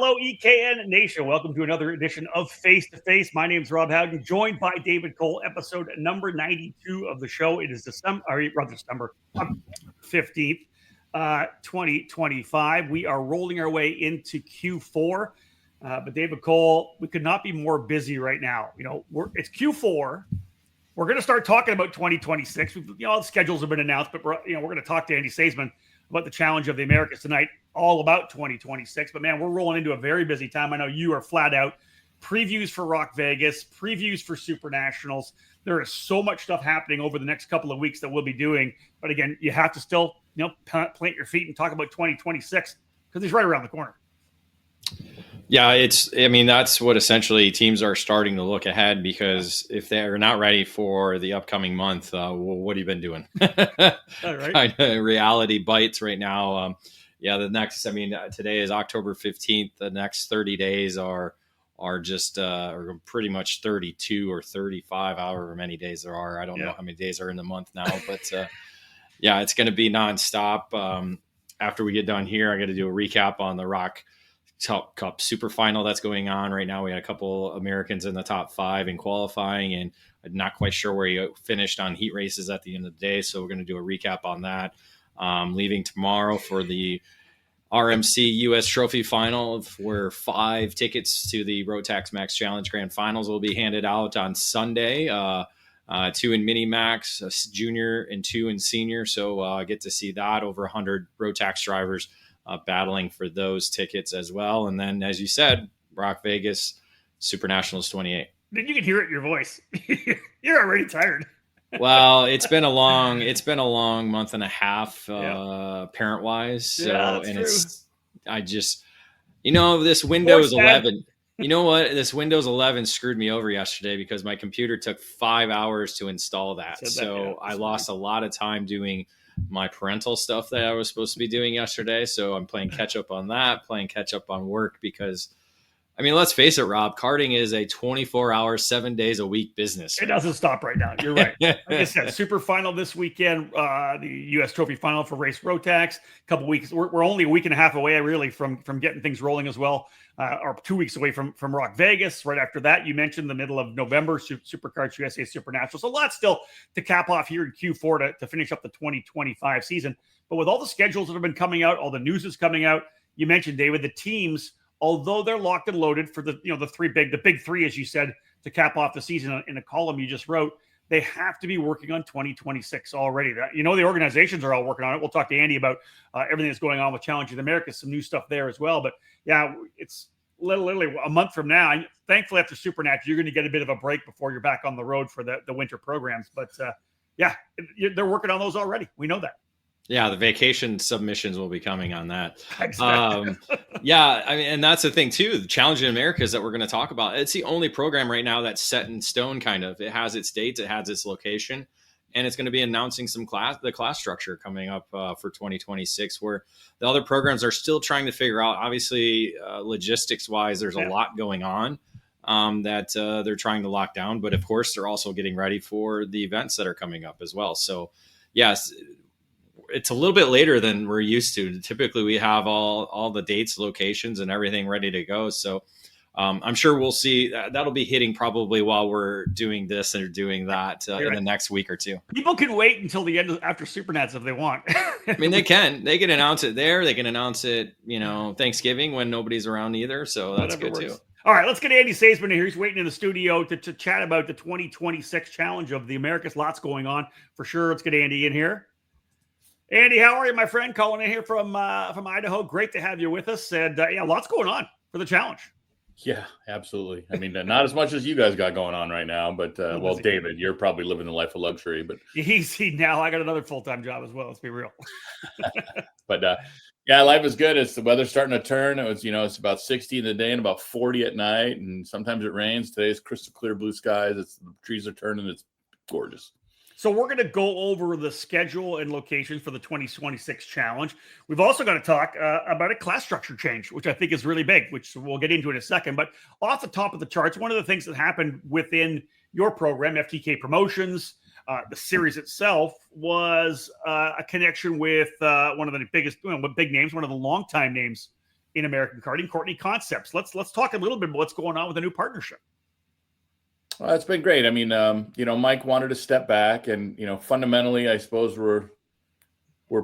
Hello, EKN Nation. Welcome to another edition of Face to Face. My name is Rob Howden, joined by David Cole, episode number 92 of the show. It is December 15th, 2025. We are rolling our way into Q4. But David Cole, we could not be more busy right now. It's Q4. We're going to start talking about 2026. The schedules have been announced, but we're going to talk to Andy Saisman about the challenge of the Americas tonight, all about 2026. But man, we're rolling into a very busy time. I know you are flat out. Previews for Rock Vegas, previews for Super Nationals. There is so much stuff happening over the next couple of weeks that we'll be doing. But again, you have to still, plant your feet and talk about 2026 because it's right around the corner. Yeah, that's what essentially teams are starting to look ahead, because if they're not ready for the upcoming month, what have you been doing? All right. Kind of reality bites right now. Today is October 15th. The next 30 days are just pretty much 32 or 35, however many days there are. I don't know how many days are in the month now, but it's going to be nonstop. After we get done here, I got to do a recap on the Rock Cup Super Final that's going on right now. We had a couple Americans in the top 5 in qualifying, and I'm not quite sure where he finished on heat races at the end of the day. So we're going to do a recap on that. Leaving tomorrow for the RMC US Trophy Final, where 5 tickets to the Rotax Max Challenge Grand Finals will be handed out on Sunday. 2 in Mini Max, a junior, and 2 in senior. So I get to see that. Over 100 Rotax drivers battling for those tickets as well. And then, as you said, Rock Vegas Super Nationals 28. You can hear it in your voice. You're already tired. Well, it's been a long month and a half, parent wise. So, and true. This Windows 11. You know what? This Windows 11 screwed me over yesterday because my computer took 5 hours to install that. I lost a lot of time doing my parental stuff that I was supposed to be doing yesterday. So I'm playing catch up on that, playing catch up on work, because let's face it, Rob, karting is a 24-hour, 7 days a week business. It doesn't stop right now. You're right. Like I said, Super Final this weekend, the U.S. Trophy Final for Race Rotax. A couple weeks. We're only a week and a half away, really, from getting things rolling as well. Or 2 weeks away from Rock Vegas. Right after that, you mentioned the middle of November, Supercars USA Super Nationals. So a lot still to cap off here in Q4 to finish up the 2025 season. But with all the schedules that have been coming out, all the news is coming out. You mentioned, David, the teams, although they're locked and loaded for the big three, as you said, to cap off the season in a column you just wrote, they have to be working on 2026 already. The organizations are all working on it. We'll talk to Andy about everything that's going on with Challenge of the Americas, some new stuff there as well. But yeah, it's literally a month from now. And thankfully, after Supernatural, you're going to get a bit of a break before you're back on the road for the winter programs. But they're working on those already. We know that. Yeah, the vacation submissions will be coming on that. Exactly. And that's the thing too. The Challenge in Americas that we're going to talk about. It's the only program right now that's set in stone. Kind of, it has its dates, it has its location, and it's going to be announcing the class structure coming up for 2026. Where the other programs are still trying to figure out. Obviously, logistics wise, there's a lot going on that they're trying to lock down. But of course, they're also getting ready for the events that are coming up as well. So, yes. It's a little bit later than we're used to. Typically, we have all the dates, locations, and everything ready to go. So I'm sure we'll see. That'll be hitting probably while we're doing this or doing that in the next week or two. People can wait until the end after Supernats if they want. They can. They can announce it there. They can announce it, Thanksgiving when nobody's around either. So that's good too. All right, let's get Andy Saisman here. He's waiting in the studio to chat about the 2026 Challenge of the Americas. Lots going on for sure. Let's get Andy in here. Andy, how are you, my friend? Calling in here from Idaho. Great to have you with us. And lots going on for the challenge. Yeah, absolutely. Not as much as you guys got going on right now, but David, you're probably living the life of luxury. But easy now. I got another full-time job as well. Let's be real. But life is good. It's the weather's starting to turn. It's about 60 in the day and about 40 at night, and sometimes it rains. Today's crystal clear blue skies. The trees are turning. It's gorgeous. So we're going to go over the schedule and locations for the 2026 challenge. We've also got to talk about a class structure change, which I think is really big, which we'll get into in a second. But off the top of the charts, one of the things that happened within your program, FTK Promotions, the series itself, was a connection with one of the biggest, big names, one of the longtime names in American karting, Courtney Concepts. Let's talk a little bit about what's going on with the new partnership. Well, it's been great. I mean, Mike wanted to step back, and fundamentally, I suppose we're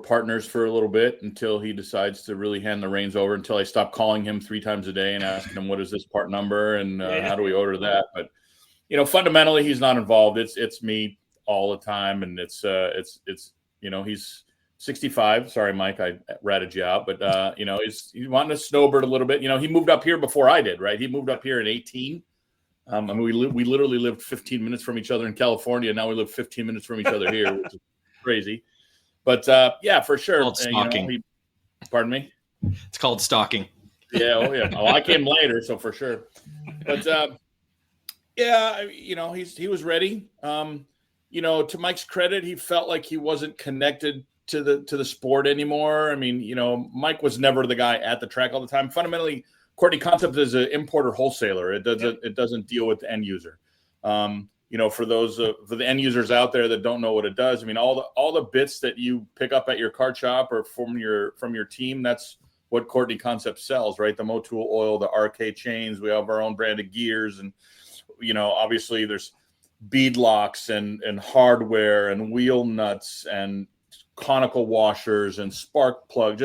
partners for a little bit until he decides to really hand the reins over. Until I stop calling him 3 times a day and asking him what is this part number and how do we order that. But fundamentally, he's not involved. It's me all the time, and it's he's 65. Sorry, Mike, I ratted you out, but he's wanting to snowbird a little bit. He moved up here before I did, right? He moved up here in 18. I mean, we literally lived 15 minutes from each other in California. And now we live 15 minutes from each other here, which is crazy. But yeah, for sure. It's called stalking. Pardon me? It's called stalking. Yeah. Oh yeah. Oh, I came later, so for sure. But yeah, he was ready. To Mike's credit, he felt like he wasn't connected to the sport anymore. I mean, Mike was never the guy at the track all the time. Fundamentally, Courtney Concept is an importer wholesaler. It doesn't deal with the end user. For the end users out there that don't know what it does, I mean, all the bits that you pick up at your kart shop or from your team, that's what Courtney Concept sells, right? The Motul oil, the RK chains. We have our own brand of gears, and obviously there's bead locks and hardware and wheel nuts and conical washers and spark plug.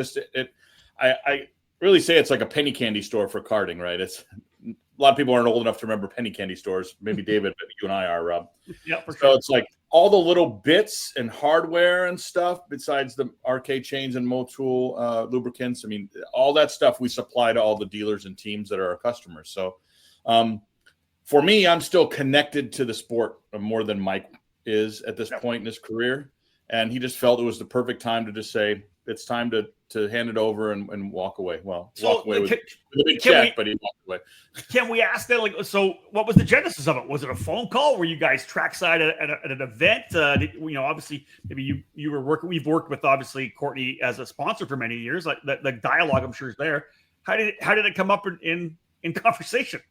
I really say it's like a penny candy store for karting, right? It's a lot of people aren't old enough to remember penny candy stores. Maybe David, but you and I are, Rob. Yeah, for so sure. It's like all the little bits and hardware and stuff besides the RK chains and Motul lubricants. I mean, all that stuff we supply to all the dealers and teams that are our customers. So for me, I'm still connected to the sport more than Mike is at this point in his career. And he just felt it was the perfect time to just say, it's time to hand it over and walk away. Well, walk away with a big check, but he walked away. Can we ask that? So what was the genesis of it? Was it a phone call? Were you guys trackside at an event? Obviously, maybe you were working. We've worked with obviously Courtney as a sponsor for many years. Like the dialogue, I'm sure is there. How did it come up in conversation?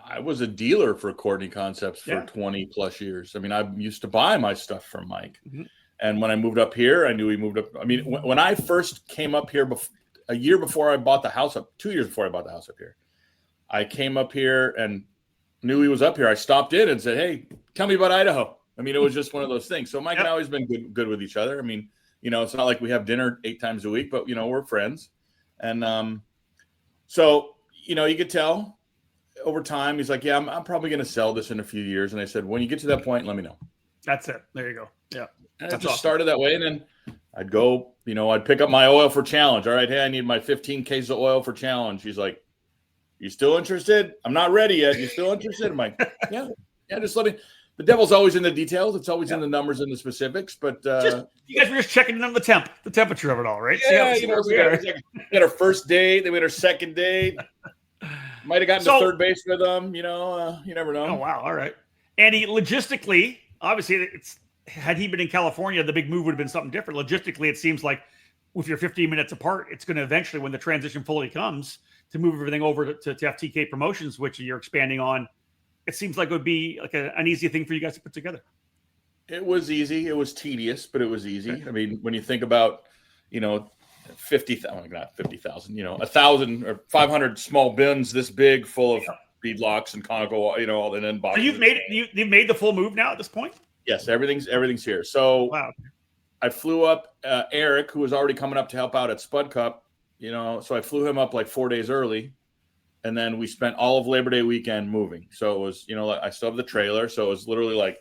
I was a dealer for Courtney Concepts for 20 plus years. I mean, I used to buy my stuff from Mike. Mm-hmm. And when I moved up here, I knew he moved up. I mean, when I first came up here, a year before I bought the house up, 2 years before I bought the house up here, I came up here and knew he was up here. I stopped in and said, "Hey, tell me about Idaho." I mean, it was just one of those things. So Mike and I always been good with each other. I mean, it's not like we have dinner 8 times a week, but we're friends. And so you could tell over time. He's like, "Yeah, I'm probably going to sell this in a few years." And I said, "When you get to that point, let me know." That's it. There you go. Yeah. And it just started that way. And then I'd go, I'd pick up my oil for challenge. All right. Hey, I need my 15 cases of oil for challenge. He's like, "You still interested? I'm not ready yet. You still interested?" I'm like, yeah, just let me. The devil's always in the details. It's always in the numbers and the specifics. But you guys were just checking in on the temperature of it all, right? Yeah. We had our first date. Then we had our second date. Might have gotten to third base with them. You never know. Oh, wow. All right. Andy, logistically, obviously, had he been in California, the big move would have been something different. Logistically, it seems like if you're 15 minutes apart, it's going to eventually, when the transition fully comes, to move everything over to FTK Promotions, which you're expanding on. It seems like it would be like an easy thing for you guys to put together. It was easy. It was tedious, but it was easy. Okay. I mean, when you think about, 50,000, not 50,000, 1,000 or 500 small bins this big full of bead locks and conical, and then boxes. So you've made the full move now at this point? Yes, everything's here. So wow. I flew up Eric, who was already coming up to help out at Spud Cup, so I flew him up like 4 days early, and then we spent all of Labor Day weekend moving. So it was, I still have the trailer. So it was literally like,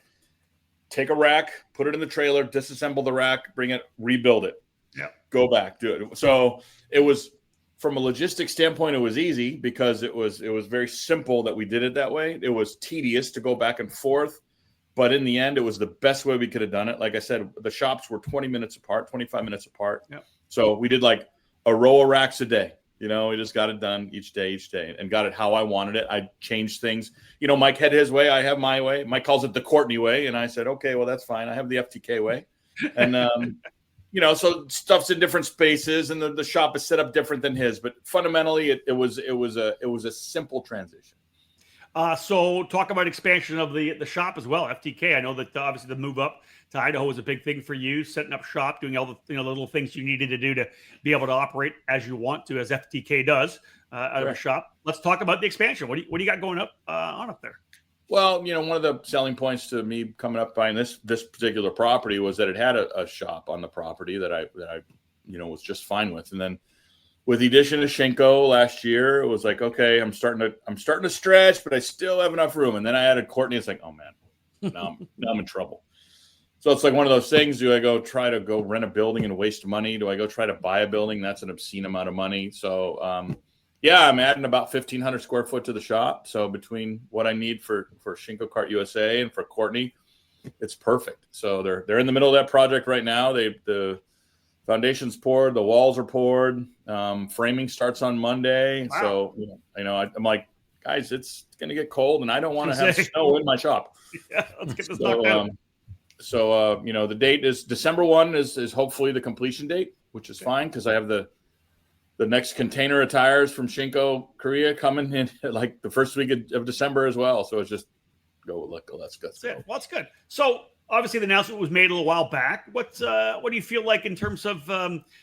take a rack, put it in the trailer, disassemble the rack, bring it, rebuild it. Yeah. Go back, do it. So it was, from a logistics standpoint, it was easy because it was very simple that we did it that way. It was tedious to go back and forth. But in the end, it was the best way we could have done it. Like I said, the shops were 20 minutes apart, 25 minutes apart. Yep. So we did like a row of racks a day. We just got it done each day, and got it how I wanted it. I changed things. Mike had his way. I have my way. Mike calls it the Courtney way. And I said, okay, well, that's fine. I have the FTK way. And, so stuff's in different spaces, and the shop is set up different than his. But fundamentally, it was a simple transition. So talk about expansion of the shop as well. FTK. I know that obviously the move up to Idaho was a big thing for you, setting up shop, doing all the the little things you needed to do to be able to operate as you want to, as FTK does out of a shop. Let's talk about the expansion. What do you got going up on up there? Well, one of the selling points to me coming up buying this particular property was that it had a shop on the property that I was just fine with. And then with the addition of Shinko last year, it was like, okay, I'm starting to stretch, but I still have enough room. And then I added Courtney. It's like, oh man, now I'm in trouble. So it's like one of those things. Do I go try to go rent a building and waste money? Do I go try to buy a building? That's an obscene amount of money. So, yeah, I'm adding about 1,500 square foot to the shop. So between what I need for Shinko Kart USA and for Courtney, it's perfect. So they're in the middle of that project right now. The foundation's poured, the walls are poured. Framing starts on Monday. Wow. So I'm like, guys, it's gonna get cold, and I don't want to have snow in my shop. Yeah, let's get this knocked out. The date is December 1 is hopefully the completion date, which is fine because I have the next container of tires from Shinko Korea coming in like the first week of December as well. So it's just let's go. Well, that's good. So obviously the announcement was made a little while back. What do you feel like in terms of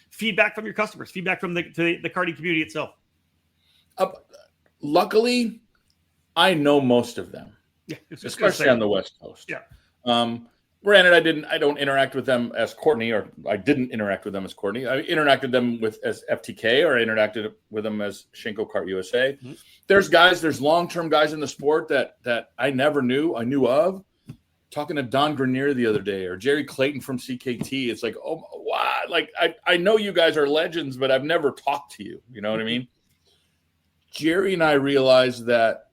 feedback from your customers, feedback from the karting community itself? Luckily, I know most of them, especially on the West Coast. Yeah. Granted, I don't interact with them as Courtney, or I didn't interact with them as Courtney. I interacted them as FTK, or I interacted with them as Shinko Kart USA. Mm-hmm. There's long-term guys in the sport that I never knew. I knew of. Talking to Don Grenier the other day, or Jerry Clayton from CKT. It's like, oh, wow. Like, I know you guys are legends, but I've never talked to you. You know what I mean? Jerry and I realized that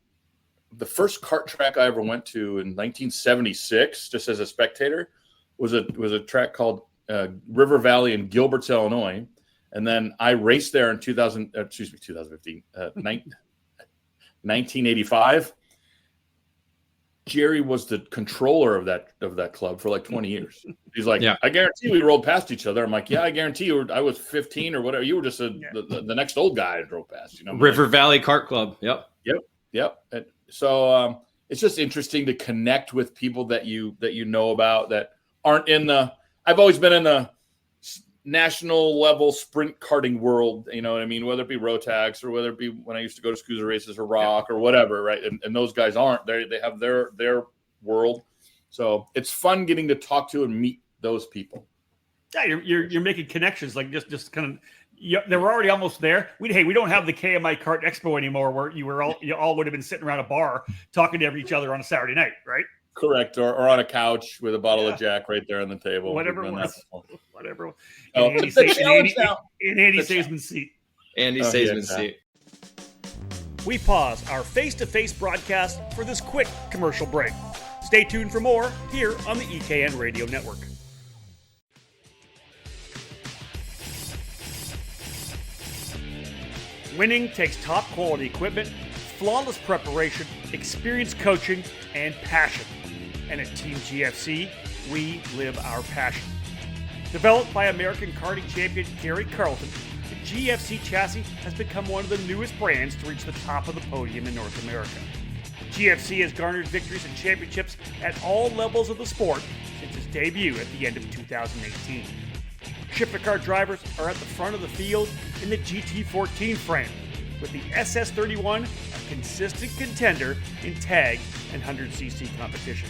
the first kart track I ever went to in 1976, just as a spectator, was a track called River Valley in Gilberts, Illinois. And then I raced there in 1985. Jerry was the controller of that club for like 20 years. He's like, yeah. I guarantee we rolled past each other. I'm like, yeah, I guarantee you. I was 15 or whatever. You were just the next old guy I drove past. River Valley Kart Club. Yep. And so it's just interesting to connect with people that you know about that aren't in the. I've always been in the national level sprint karting world. You know what I mean? Whether it be Rotax or whether it be when I used to go to Scusa Races or Rock or whatever, right? And those guys aren't. They have their world. So it's fun getting to talk to and meet those people. Yeah, you're making connections, like just kind of. They were already almost there. We don't have the KMI Kart Expo anymore, where you all would have been sitting around a bar talking to each other on a Saturday night, right? Correct, or on a couch with a bottle of Jack right there on the table. Whatever it was. Andy Saisman's seat. Andy Saisman's seat. We pause our face-to-face broadcast for this quick commercial break. Stay tuned for more here on the EKN Radio Network. Winning takes top quality equipment, flawless preparation, experienced coaching, and passion. And at Team GFC, we live our passion. Developed by American karting champion Gary Carlton, the GFC chassis has become one of the newest brands to reach the top of the podium in North America. GFC has garnered victories and championships at all levels of the sport since its debut at the end of 2018. Shifter car drivers are at the front of the field in the GT14 frame, with the SS31 a consistent contender in tag and 100cc competition.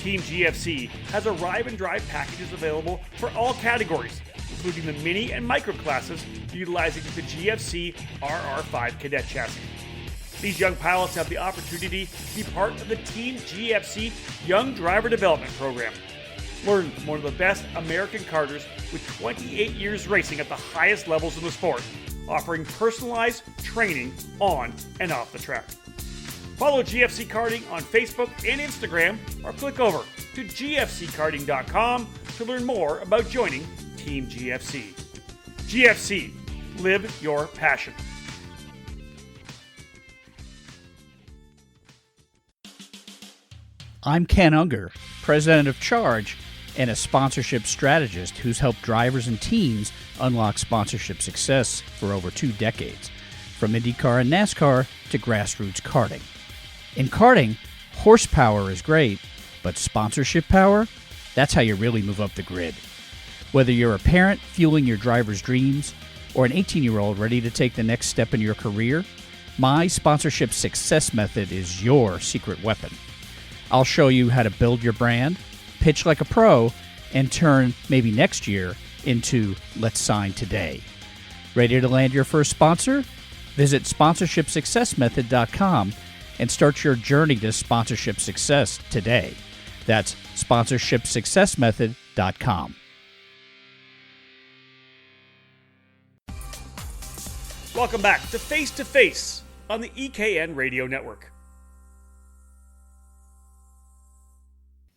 Team GFC has arrive and drive packages available for all categories, including the mini and micro classes utilizing the GFC RR5 cadet chassis. These young pilots have the opportunity to be part of the Team GFC Young Driver Development Program. Learn from one of the best American karters with 28 years racing at the highest levels in the sport, offering personalized training on and off the track. Follow GFC Karting on Facebook and Instagram, or click over to gfckarting.com to learn more about joining Team GFC. GFC, live your passion. I'm Ken Unger, president of Charge, and a sponsorship strategist who's helped drivers and teams unlock sponsorship success for over 2 decades, from IndyCar and NASCAR to grassroots karting. In karting, horsepower is great, but sponsorship power? That's how you really move up the grid. Whether you're a parent fueling your driver's dreams or an 18-year-old ready to take the next step in your career, my sponsorship success method is your secret weapon. I'll show you how to build your brand, pitch like a pro, and turn maybe next year into let's sign today. Ready to land your first sponsor? Visit sponsorshipsuccessmethod.com and start your journey to sponsorship success today. That's sponsorshipsuccessmethod.com. Welcome back to Face2Face on the EKN Radio Network.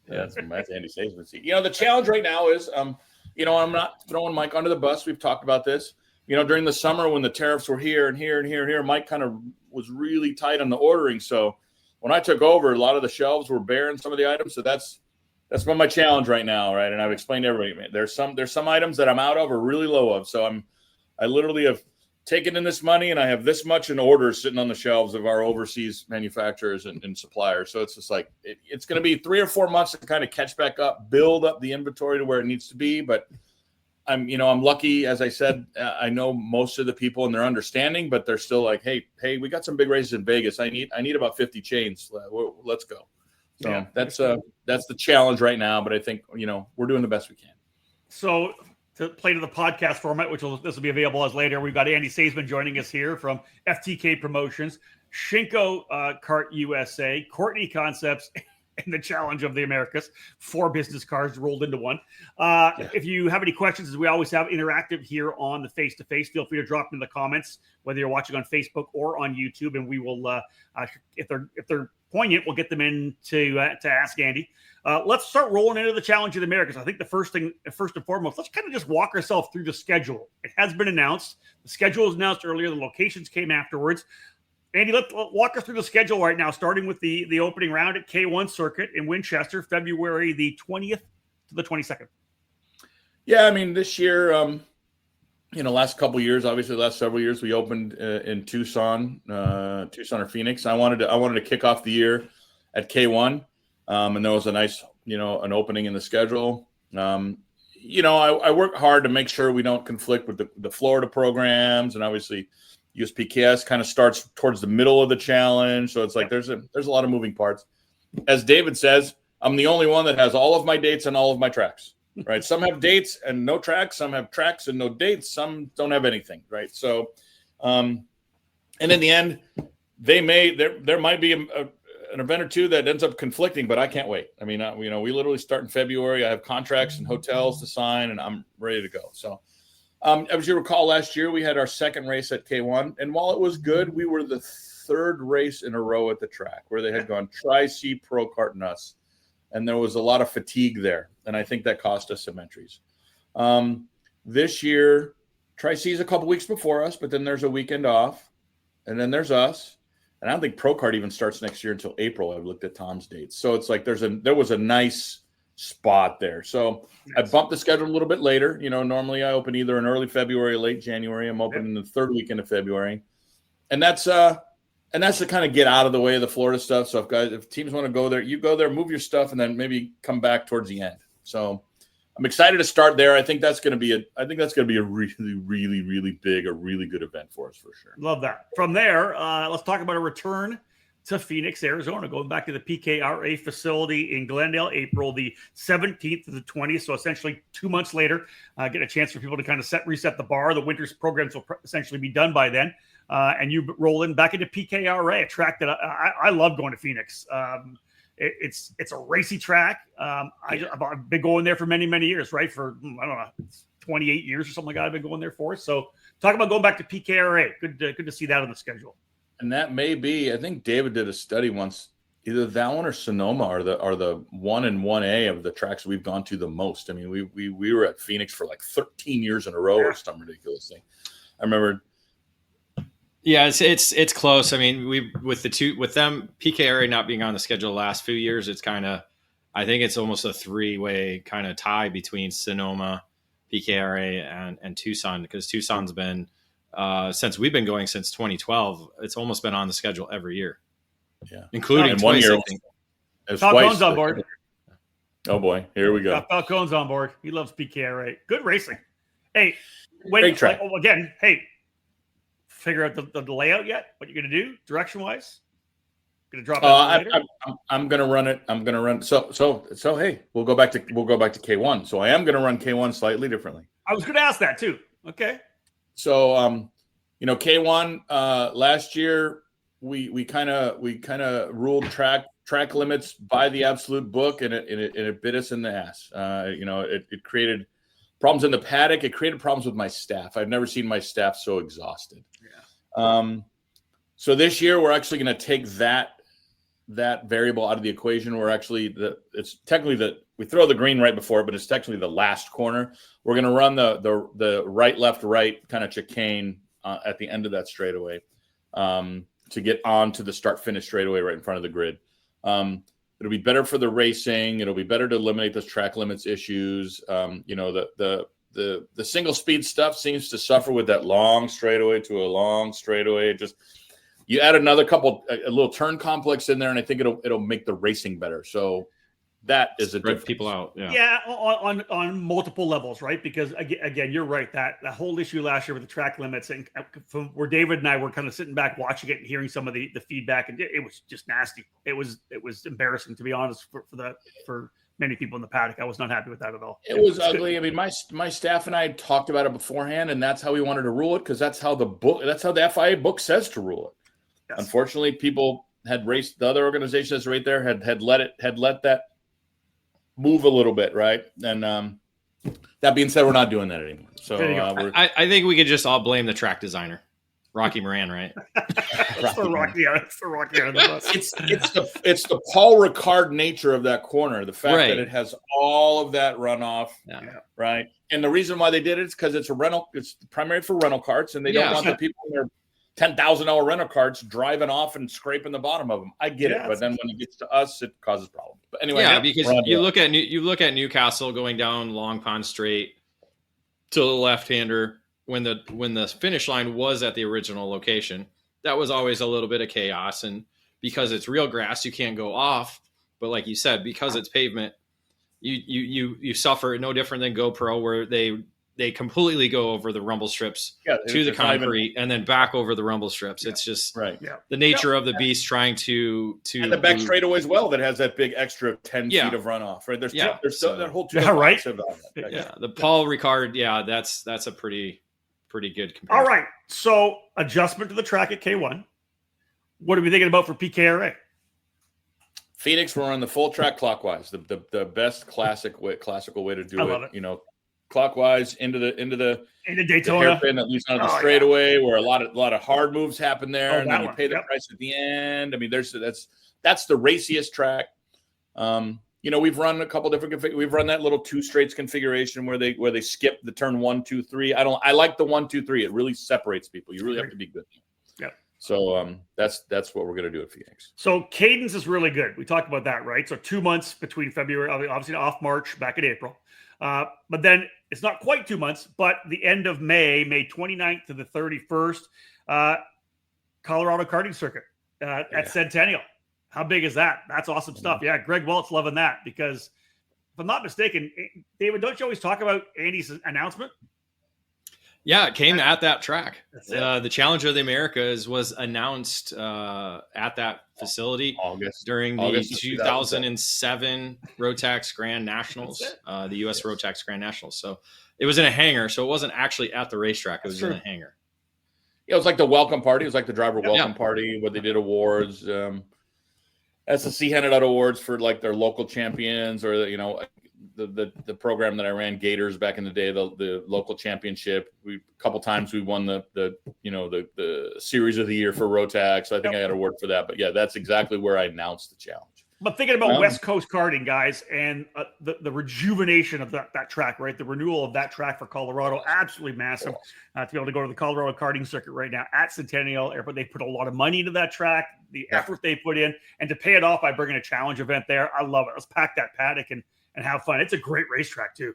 Yeah, that's Andy Saisman. The challenge right now is, I'm not throwing Mike under the bus. We've talked about this. During the summer when the tariffs were here and here and here and here, Mike kind of was really tight on the ordering. So when I took over, a lot of the shelves were bare in some of the items. So that's been my challenge right now, right? And I've explained to everybody, there's some items that I'm out of or really low of. So I literally have taken in this money and I have this much in orders sitting on the shelves of our overseas manufacturers and suppliers. So it's just like it's going to be 3 or 4 months to kind of catch back up, build up the inventory to where it needs to be. But I'm lucky, as I said. I know most of the people and they're understanding, but they're still like, hey, we got some big races in Vegas. I need about 50 chains. Let's go. So yeah, that's the challenge right now. But I think we're doing the best we can. So to play to the podcast format, this will be available as later. We've got Andy Saisman joining us here from FTK Promotions, Shinko Kart USA, Courtney Concepts, and the Challenge of the Americas. 4 business cards rolled into one. If you have any questions, as we always have interactive here on the Face2Face, feel free to drop them in the comments, whether you're watching on Facebook or on YouTube, and we will, if they're poignant, we'll get them in to ask Andy. Let's start rolling into the Challenge of the Americas. I think first and foremost, let's kind of just walk ourselves through the schedule. It has been announced. The schedule was announced earlier. The locations came afterwards. Andy, let's walk us through the schedule right now, starting with the opening round at K1 Circuit in Winchester, February the 20th to the 22nd. Yeah, this year, last couple of years, obviously the last several years, we opened in Tucson or Phoenix. I wanted to kick off the year at K1, and there was a nice, an opening in the schedule. I work hard to make sure we don't conflict with the Florida programs, and obviously USPKS kind of starts towards the middle of the challenge. So it's like there's a lot of moving parts. As David says, I'm the only one that has all of my dates and all of my tracks, right? Some have dates and no tracks. Some have tracks and no dates. Some don't have anything, right? So, and in the end, there might be an event or two that ends up conflicting, but I can't wait. We literally start in February. I have contracts and hotels to sign, and I'm ready to go. So, as you recall, last year we had our second race at K1, and while it was good, we were the 3rd race in a row at the track where they had gone Tri-C, Pro Kart, and us, and there was a lot of fatigue there, and I think that cost us some entries. This year, Tri-C is a couple weeks before us, but then there's a weekend off, and then there's us, and I don't think Pro Kart even starts next year until April. I've looked at Tom's dates, so it's like there was a nice spot there. So I bumped the schedule a little bit later. Normally I open either in early February or late January. I'm opening the 3rd weekend of February. And that's to kind of get out of the way of the Florida stuff. So if teams want to go there, you go there, move your stuff, and then maybe come back towards the end. So I'm excited to start there. I think that's going to be a really, really, really big, a really good event for us for sure. Love that. From there, let's talk about a return to Phoenix, Arizona, going back to the PKRA facility in Glendale, April the 17th to the 20th. So essentially 2 months later, get a chance for people to kind of reset the bar. The winter's programs will essentially be done by then. And you roll in back into PKRA, a track that I love going to Phoenix. It's a racy track. I've been going there for many, many years, right? For, 28 years or something like that I've been going there for. So talk about going back to PKRA. Good to see that on the schedule. And that may be, I think David did a study once, either that one or Sonoma are the 1 and 1A of the tracks we've gone to the most. We were at Phoenix for like 13 years in a row or some ridiculous thing. I remember. Yeah, it's close. With them PKRA not being on the schedule the last few years, it's kind of, I think it's almost a 3-way kind of tie between Sonoma, PKRA, and Tucson, because Tucson's been since we've been going since 2012, it's almost been on the schedule every year. Yeah, including one twice, year. I think. Falcone's on board. Oh boy, here we go. Falcone's on board. He loves PKRA. Good racing. Hey, Great track. Again, hey, figure out the layout yet? What you're going to do direction wise? Going to drop it later? I'm going to run it. I'm going to run. So hey, we'll go back to K1. So I am going to run K1 slightly differently. I was going to ask that too. Okay. So K1 last year we kind of ruled track limits by the absolute book, and it bit us in the ass. It created problems in the paddock. It created problems with my staff. I've never seen my staff so exhausted. Yeah. So this year we're actually going to take that variable out of the equation. We're actually it's technically we throw the green right before it, but it's technically the last corner. We're going to run the right, left, right kind of chicane at the end of that straightaway to get on to the start finish straightaway right in front of the grid. It'll be better for the racing. It'll be better to eliminate those track limits issues. The single speed stuff seems to suffer with that long straightaway to a long straightaway. Just you add a little turn complex in there, and I think it'll make the racing better. So that is a difference. People out. Yeah, on multiple levels, right? Because again, you're right. That whole issue last year with the track limits, and from where David and I were kind of sitting back watching it and hearing some of the feedback, and it was just nasty. It was embarrassing, to be honest, for many people in the paddock. I was not happy with that at all. It was ugly. Good. I mean, my staff and I had talked about it beforehand, and that's how we wanted to rule it, because that's how the FIA book says to rule it. Yes. Unfortunately, people had raced the other organizations right there had let that move a little bit, right? And that being said, we're not doing that anymore. So I think we could just all blame the track designer, Rocky Moran, right? That's for Rocky on the bus. It's the Paul Ricard nature of that corner, the fact that it has all of that runoff, right? And the reason why they did it is because it's primary for rental carts, and they don't want the people in their $10,000 rental carts driving off and scraping the bottom of them. I get it, but then when it gets to us, it causes problems. But anyway, because you look at Newcastle going down Long Pond Straight to the left-hander when the finish line was at the original location. That was always a little bit of chaos, and because it's real grass, you can't go off. But like you said, because it's pavement, you suffer no different than GoPro, where they completely go over the rumble strips to the concrete and then back over the rumble strips. It's just the nature of the beast trying to and the back straightaway as well that has that big extra 10 feet of runoff. Right? There's still that whole right. The Paul Ricard. That's a pretty good comparison. All right. So adjustment to the track at K1. What are we thinking about for PKRA? Phoenix, we're on the full track clockwise. The best classical way to do it. Love it. Clockwise into Daytona, the hairpin that leads onto the straightaway, where a lot of hard moves happen there, and then you pay the price at the end. I mean, that's the raciest track. We've run a couple different we've run that little two straights configuration where they skip the turn 1, 2, 3. I like the 1, 2, 3. It really separates people. You really have to be good. Yeah. So that's what we're gonna do at Phoenix. So cadence is really good. We talked about that, right? So 2 months between February, obviously off March, back in April. But then it's not quite 2 months, but the end of May 29th to the 31st, Colorado karting circuit at Centennial. How big is that? That's awesome stuff. Yeah, Greg Welt's loving that, because if I'm not mistaken, David, don't you always talk about Andy's announcement? Yeah, it came at that track. The Challenger of the Americas was announced at that facility during the 2007 Rotax Grand Nationals, the U.S. Rotax Grand Nationals. So it was in a hangar, so it wasn't actually at the racetrack. It was in a hangar. Yeah, it was like the welcome party. It was like the driver welcome party where they did awards. SSC handed out awards for like their local champions, or the program that I ran, Gators, back in the day, the local championship. A couple times we won the series of the year for Rotax. So I think I got an award for that. But yeah, that's exactly where I announced the challenge. But thinking about West Coast karting, guys, and the rejuvenation of that track, right? The renewal of that track for Colorado, absolutely massive. To be able to go to the Colorado karting circuit right now at Centennial Airport, they put a lot of money into that track, the effort they put in, and to pay it off by bringing a challenge event there, I love it. Let's pack that paddock and have fun. It's a great racetrack too.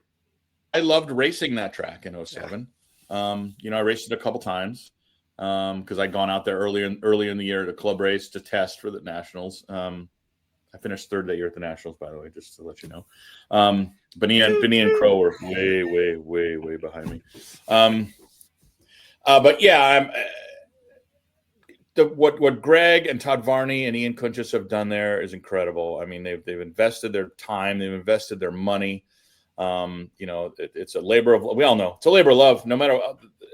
I loved racing that track in 2007. I raced it a couple times. because I'd gone out there earlier in the year at a club race to test for the nationals. I finished third that year at the nationals, by the way, just to let you know. Benny and Crow were way behind me. But yeah, what Greg and Todd Varney and Ian Kunchis have done there is incredible. I mean, they've invested their time, they've invested their money. It's a labor of, we all know it's a labor of love. No matter,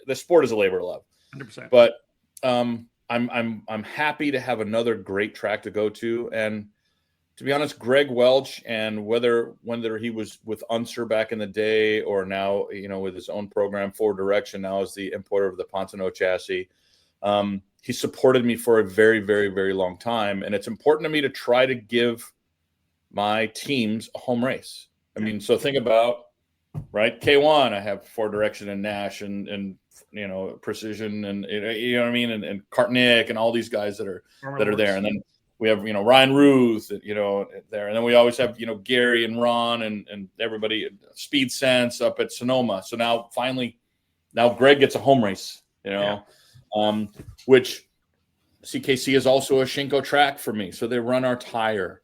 the sport is a labor of love. 100%. But I'm happy to have another great track to go to. And to be honest, Greg Welch, and whether he was with Unser back in the day or now, with his own program, Forward Direction, now as the importer of the Pontono chassis, he supported me for a very, very, very long time. And it's important to me to try to give my teams a home race. I mean, so think about, right, K1, I have Forward Direction and Nash and Precision and, you know what I mean, and Kartnick and all these guys that are there. And then we have, Ryan Ruth, there. And then we always have, Gary and Ron and everybody, Speed Sense up at Sonoma. So now Greg gets a home race, which CKC is also a Shinko track for me. So they run our tire.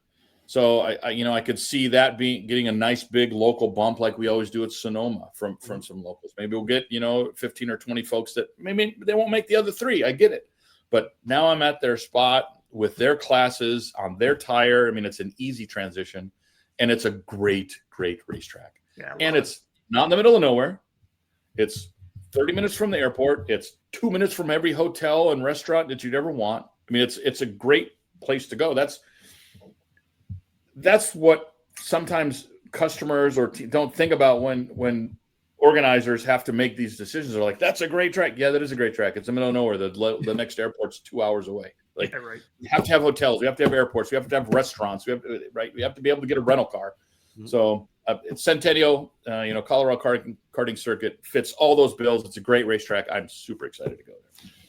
So I could see that getting a nice big local bump like we always do at Sonoma from some locals. Maybe we'll get 15 or 20 folks that maybe they won't make the other three. I get it, but now I'm at their spot with their classes on their tire. I mean, it's an easy transition, and it's a great racetrack. Yeah, and it's not in the middle of nowhere. It's 30 minutes from the airport. It's 2 minutes from every hotel and restaurant that you'd ever want. I mean, it's a great place to go. That's what sometimes customers don't think about when organizers have to make these decisions. They're like, that's a great track. Yeah, that is a great track. It's in the middle of nowhere. The next airport's 2 hours away. Like, yeah, right. We have to have hotels. We have to have airports. We have to have restaurants. We have to be able to get a rental car. Mm-hmm. So Centennial, Colorado karting circuit fits all those bills. It's a great racetrack. I'm super excited to go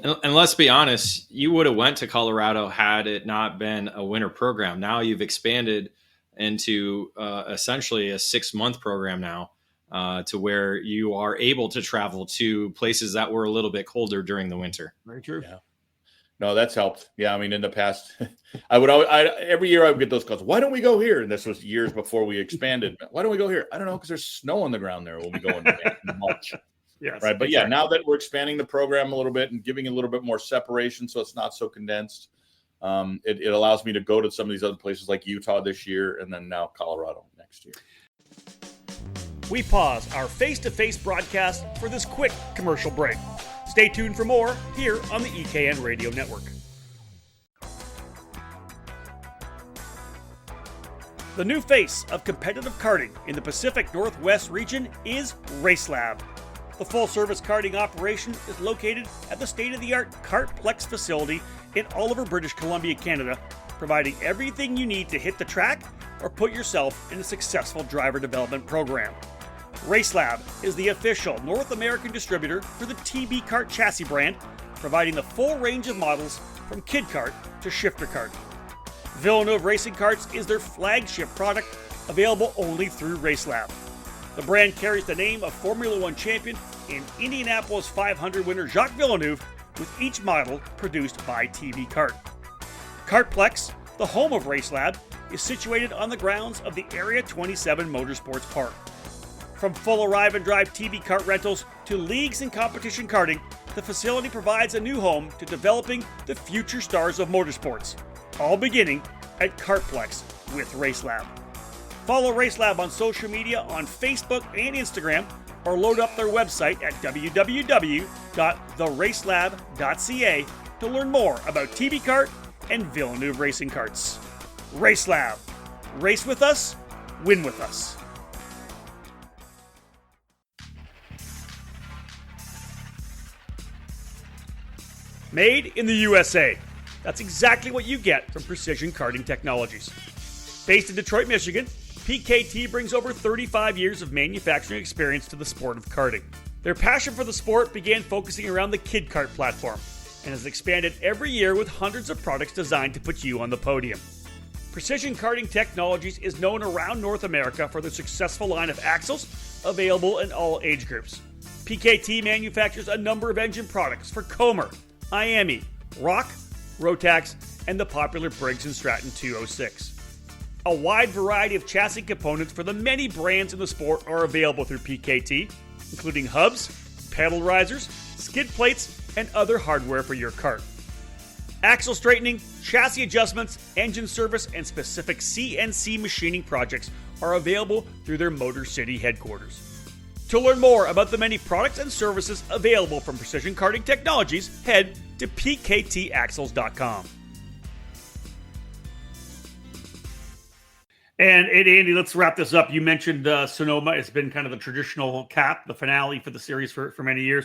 there. And let's be honest, you would have went to Colorado had it not been a winter program. Now you've expanded into essentially a 6-month program now to where you are able to travel to places that were a little bit colder during the winter. Very true. Yeah. No, that's helped. Yeah, I mean, in the past, every year I would get those calls. Why don't we go here? And this was years before we expanded. Why don't we go here? I don't know, because there's snow on the ground there when we go in March. Yes, right. But yeah, now that we're expanding the program a little bit and giving a little bit more separation, so it's not so condensed, it allows me to go to some of these other places like Utah this year, and then now Colorado next year. We pause our face-to-face broadcast for this quick commercial break. Stay tuned for more here on the EKN Radio Network. The new face of competitive karting in the Pacific Northwest region is RaceLab. The full-service karting operation is located at the state-of-the-art Kartplex facility in Oliver, British Columbia, Canada, providing everything you need to hit the track or put yourself in a successful driver development program. RaceLab is the official North American distributor for the TB Kart chassis brand, providing the full range of models from kid kart to shifter kart. Villeneuve Racing Karts is their flagship product, available only through RaceLab. The brand carries the name of Formula One champion and Indianapolis 500 winner Jacques Villeneuve, with each model produced by TB Kart. Kartplex, the home of RaceLab, is situated on the grounds of the Area 27 Motorsports Park. From full arrive and drive TB Kart rentals to leagues and competition karting, the facility provides a new home to developing the future stars of motorsports, all beginning at Kartplex with RaceLab. Follow RaceLab on social media on Facebook and Instagram, or load up their website at www.theracelab.ca to learn more about TB Kart and Villeneuve Racing Karts. RaceLab. Race with us, win with us. Made in the USA. That's exactly what you get from Precision Karting Technologies. Based in Detroit, Michigan, PKT brings over 35 years of manufacturing experience to the sport of karting. Their passion for the sport began focusing around the kid kart platform and has expanded every year with hundreds of products designed to put you on the podium. Precision Karting Technologies is known around North America for their successful line of axles, available in all age groups. PKT manufactures a number of engine products for Comer, IAME, Rock, Rotax, and the popular Briggs & Stratton 206. A wide variety of chassis components for the many brands in the sport are available through PKT, including hubs, pedal risers, skid plates, and other hardware for your kart. Axle straightening, chassis adjustments, engine service, and specific CNC machining projects are available through their Motor City headquarters. To learn more about the many products and services available from Precision Karting Technologies, head to pktaxles.com. And Andy, let's wrap this up. You mentioned Sonoma. It's been kind of the traditional cap, the finale for the series for many years.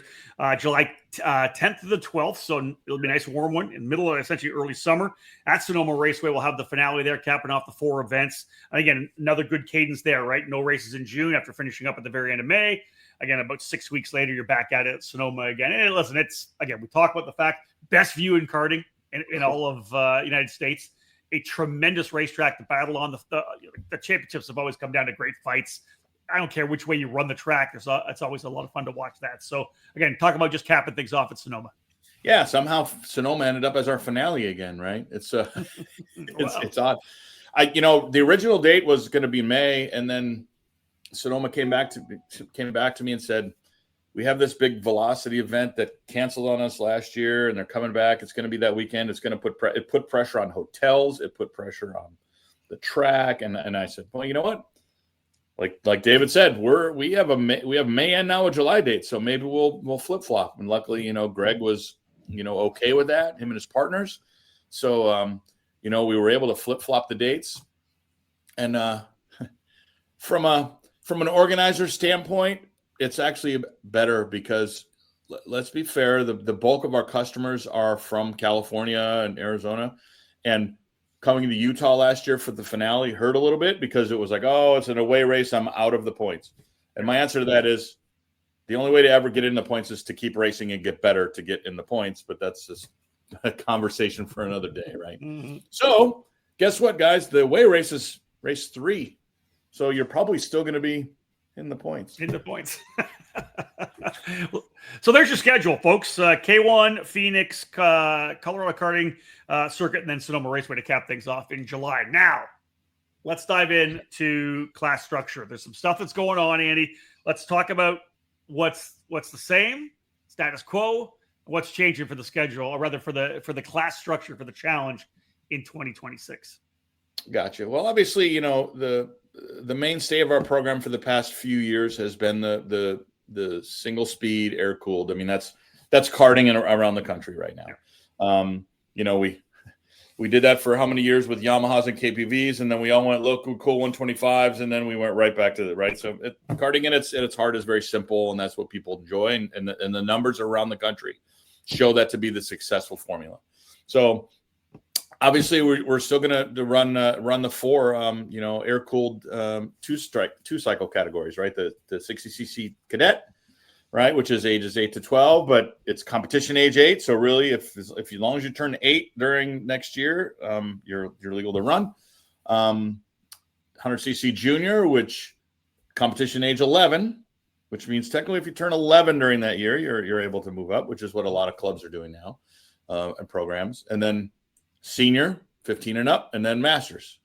July 10th to the 12th, so it'll be a nice warm one in middle of essentially early summer. At Sonoma Raceway, we'll have the finale there, capping off the 4 events. And again, another good cadence there, right? No races in June after finishing up at the very end of May. Again, about 6 weeks later, you're back at it at Sonoma again. And listen, we talk about the fact, best view in karting in all of United States. A tremendous racetrack to battle on. The championships have always come down to great fights. I don't care which way you run the track. It's always a lot of fun to watch that. So again, talk about just capping things off at Sonoma. Yeah, somehow Sonoma ended up as our finale again, right? It's it's odd. The original date was going to be May, and then Sonoma came back to me and said, we have this big velocity event that canceled on us last year, and they're coming back. It's going to be that weekend. It's going to put pressure on hotels. It put pressure on the track. And I said, well, you know what? Like David said, we have May and now a July date, so maybe we'll flip flop. And luckily, Greg was okay with that, him and his partners. So we were able to flip flop the dates. And from an organizer standpoint, it's actually better because let's be fair, the bulk of our customers are from California and Arizona, and coming to Utah last year for the finale hurt a little bit because it was like, oh, it's an away race, I'm out of the points. And my answer to that is the only way to ever get in the points is to keep racing and get better to get in the points, but that's just a conversation for another day, right? Mm-hmm. So guess what, guys? The away race is race 3. So you're probably still going to be in the points. So there's your schedule, folks. K1, Phoenix, Colorado Karting Circuit, and then Sonoma Raceway to cap things off in July. Now, let's dive into class structure. There's some stuff that's going on, Andy. Let's talk about what's the same, status quo, what's changing for the schedule, or rather for the class structure for the challenge in 2026. Gotcha. Well, obviously, the mainstay of our program for the past few years has been the single speed air cooled. I mean, that's karting around the country right now. We did that for how many years with Yamahas and KPVs, and then we all went local cool 125s, and then we went right back to right. So karting at its heart is very simple, and that's what people enjoy, and the numbers around the country show that to be the successful formula. So obviously, we're still going to run the 4, air cooled 2 cycle categories, right? The 60cc cadet, right, which is ages 8 to 12, but it's competition age 8. So really, if as long as you turn 8 during next year, you're legal to run. 100cc junior, which competition age 11, which means technically if you turn 11 during that year, you're able to move up, which is what a lot of clubs are doing now and programs, and then senior, 15 and up, and then masters.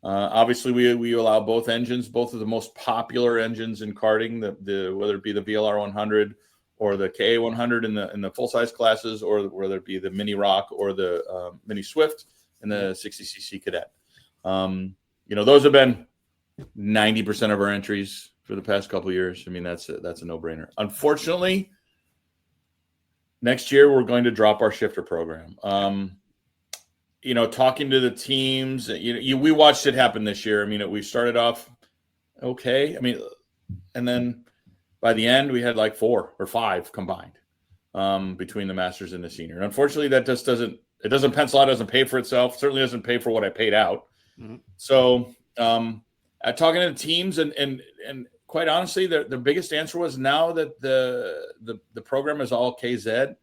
Obviously, we allow both engines, both of the most popular engines in karting, the whether it be the VLR 100 or the KA 100 in the full size classes, or whether it be the Mini Rock or the Mini Swift and the 60cc Cadet. Those have been 90% of our entries for the past couple of years. I mean, that's a no-brainer. Unfortunately, next year we're going to drop our shifter program. Talking to the teams, we watched it happen this year. I mean, we started off okay. I mean, and then by the end we had like 4 or 5 combined between the masters and the senior. And unfortunately, that just doesn't pencil out, doesn't pay for itself. Certainly doesn't pay for what I paid out. Mm-hmm. So talking to the teams and quite honestly, the biggest answer was now that the program is all KZ,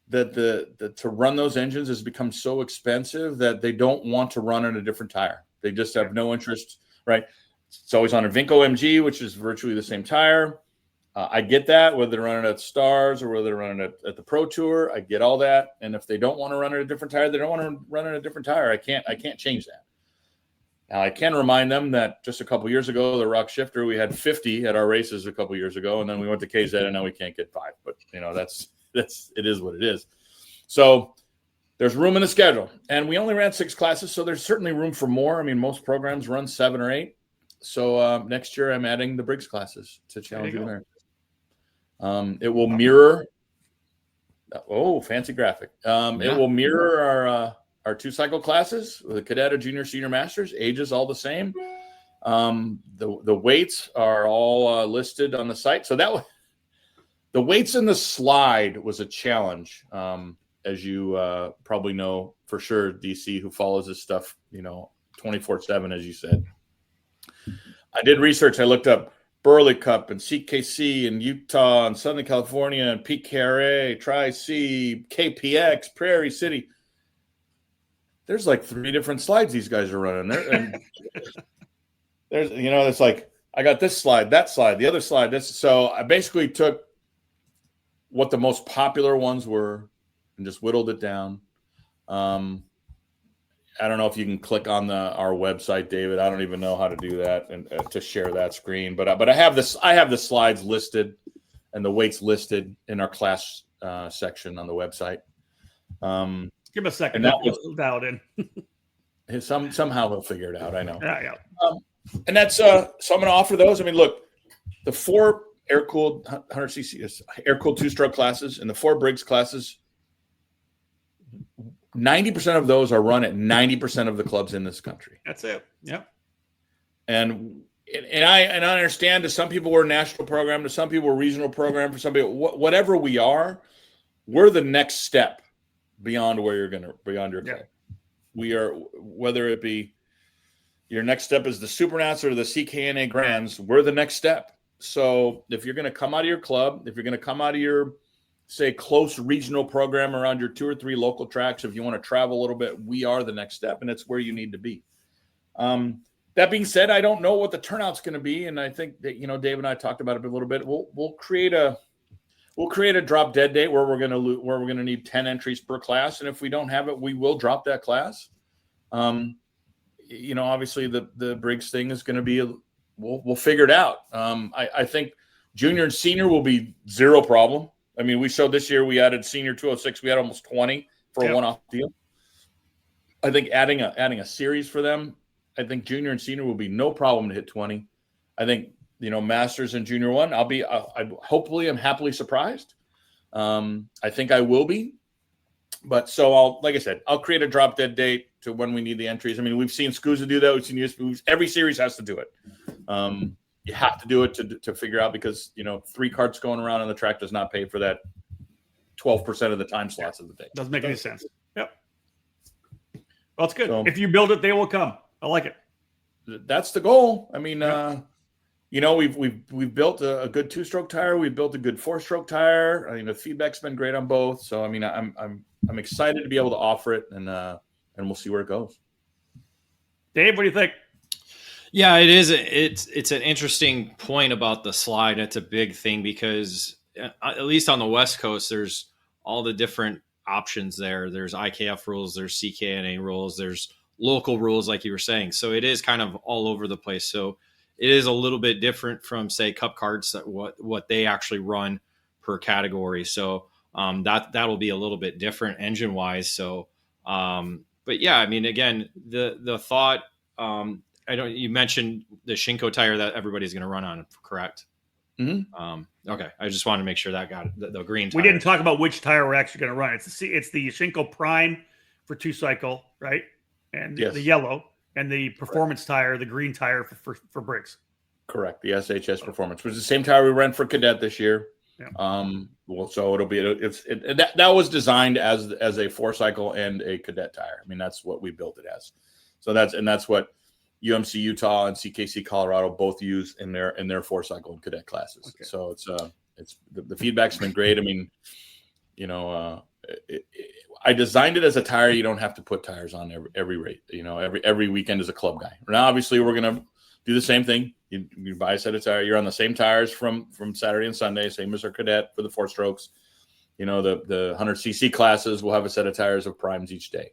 that to run those engines has become so expensive that they don't want to run on a different tire. They just have no interest, right? It's always on a Vinco MG, which is virtually the same tire. I get that, whether they're running at Stars or whether they're running at the Pro Tour. I get all that. And if they don't want to run at a different tire, they don't want to run at a different tire. I can't change that. Now, I can remind them that just a couple years ago, the Rock Shifter, we had 50 at our races a couple years ago, and then we went to KZ, and now we can't get 5. But, it is what it is. So there's room in the schedule. And we only ran 6 classes, so there's certainly room for more. I mean, most programs run 7 or 8. So next year, I'm adding the Briggs classes to Challenge the Americas. It will mirror. Oh, fancy graphic! It will mirror our 2-cycle classes with the cadet, or junior, senior, masters. Ages all the same. The weights are all listed on the site. So the weights in the slide was a challenge, as you probably know for sure, DC, who follows this stuff, 24/7, as you said. I did research. I looked up Burley Cup and CKC and Utah and Southern California and PKRA, Tri-C, KPX, Prairie City. There's like 3 different slides these guys are running there. And there's, it's like, I got this slide, that slide, the other slide, this. So I basically took what the most popular ones were and just whittled it down. I don't know if you can click on our website, David. I don't even know how to do that and to share that screen. But I have this. I have the slides listed and the weights listed in our class section on the website. Give him a second. That was dialed in. Somehow he'll figure it out. I know. Yeah. And that's so I'm going to offer those. I mean, look, the 4 air-cooled 100cc air-cooled 2-stroke classes and the 4 Briggs classes. 90% of those are run at 90% of the clubs in this country. That's it. Yep. And I understand, to some people we're a national program, to some people we're a regional program, for some people whatever we are, we're the next step beyond where beyond your club. We are, whether it be your next step is the Supernats or the CKNA Grands, we're the next step. So if you're going to come out of your club, if you're going to come out of your, say, close regional program around your 2 or 3 local tracks, if you want to travel a little bit, we are the next step, and it's where you need to be. That being said, I don't know what the turnout's going to be, and I think that Dave and I talked about it a little bit. We'll create a drop dead date where we're going to need 10 entries per class, and if we don't have it, we will drop that class. Obviously the Briggs thing is going to be we'll figure it out. I think junior and senior will be zero problem. I mean, we showed this year we added senior 206. We had almost 20 for a one-off deal. I think adding a series for them, I think junior and senior will be no problem to hit 20. I think, masters and junior 1, hopefully I'm happily surprised. I think I will be. But so like I said, I'll create a drop dead date to when we need the entries. I mean, we've seen SCUSA do that. We've seen USP. Every series has to do it. You have to do it to figure out, because 3 carts going around on the track does not pay for that 12% of the time slots of the day. Doesn't make any sense. Yep. Well, it's good. So, if you build it, they will come. I like it. That's the goal. I mean, we've built a good 2-stroke tire. We've built a good 4-stroke tire. I mean, the feedback's been great on both. So I mean, I'm excited to be able to offer it, and we'll see where it goes. Dave, what do you think? Yeah, it is. It's an interesting point about the slide. It's a big thing because at least on the West Coast, there's all the different options there. There's IKF rules, there's CKNA rules, there's local rules, like you were saying. So it is kind of all over the place. So it is a little bit different from, say, Cup Cards, that what they actually run per category. So that'll be a little bit different engine wise. So, but yeah, I mean, again, the thought. You mentioned the Shinko tire that everybody's going to run on, correct? Mm-hmm. Okay. I just wanted to make sure that got the green tire. We didn't talk about which tire we're actually going to run. It's the Shinko Prime for 2-cycle, right? And the yellow, and the performance tire, the green tire for Briggs. Correct. The SHS Performance, which is the same tire we ran for Cadet this year. Yeah. So it'll be that was designed as a 4-cycle and a Cadet tire. I mean, that's what we built it as. So that's what UMC Utah and CKC Colorado both use in their 4-cycle and Cadet classes. Okay. So it's the feedback's been great. I mean, I designed it as a tire you don't have to put tires on every rate. Every weekend as a club guy. Now, obviously, we're gonna do the same thing. You buy a set of tires. You're on the same tires from Saturday and Sunday, same as our cadet for the 4-strokes. The 100cc classes will have a set of tires of primes each day.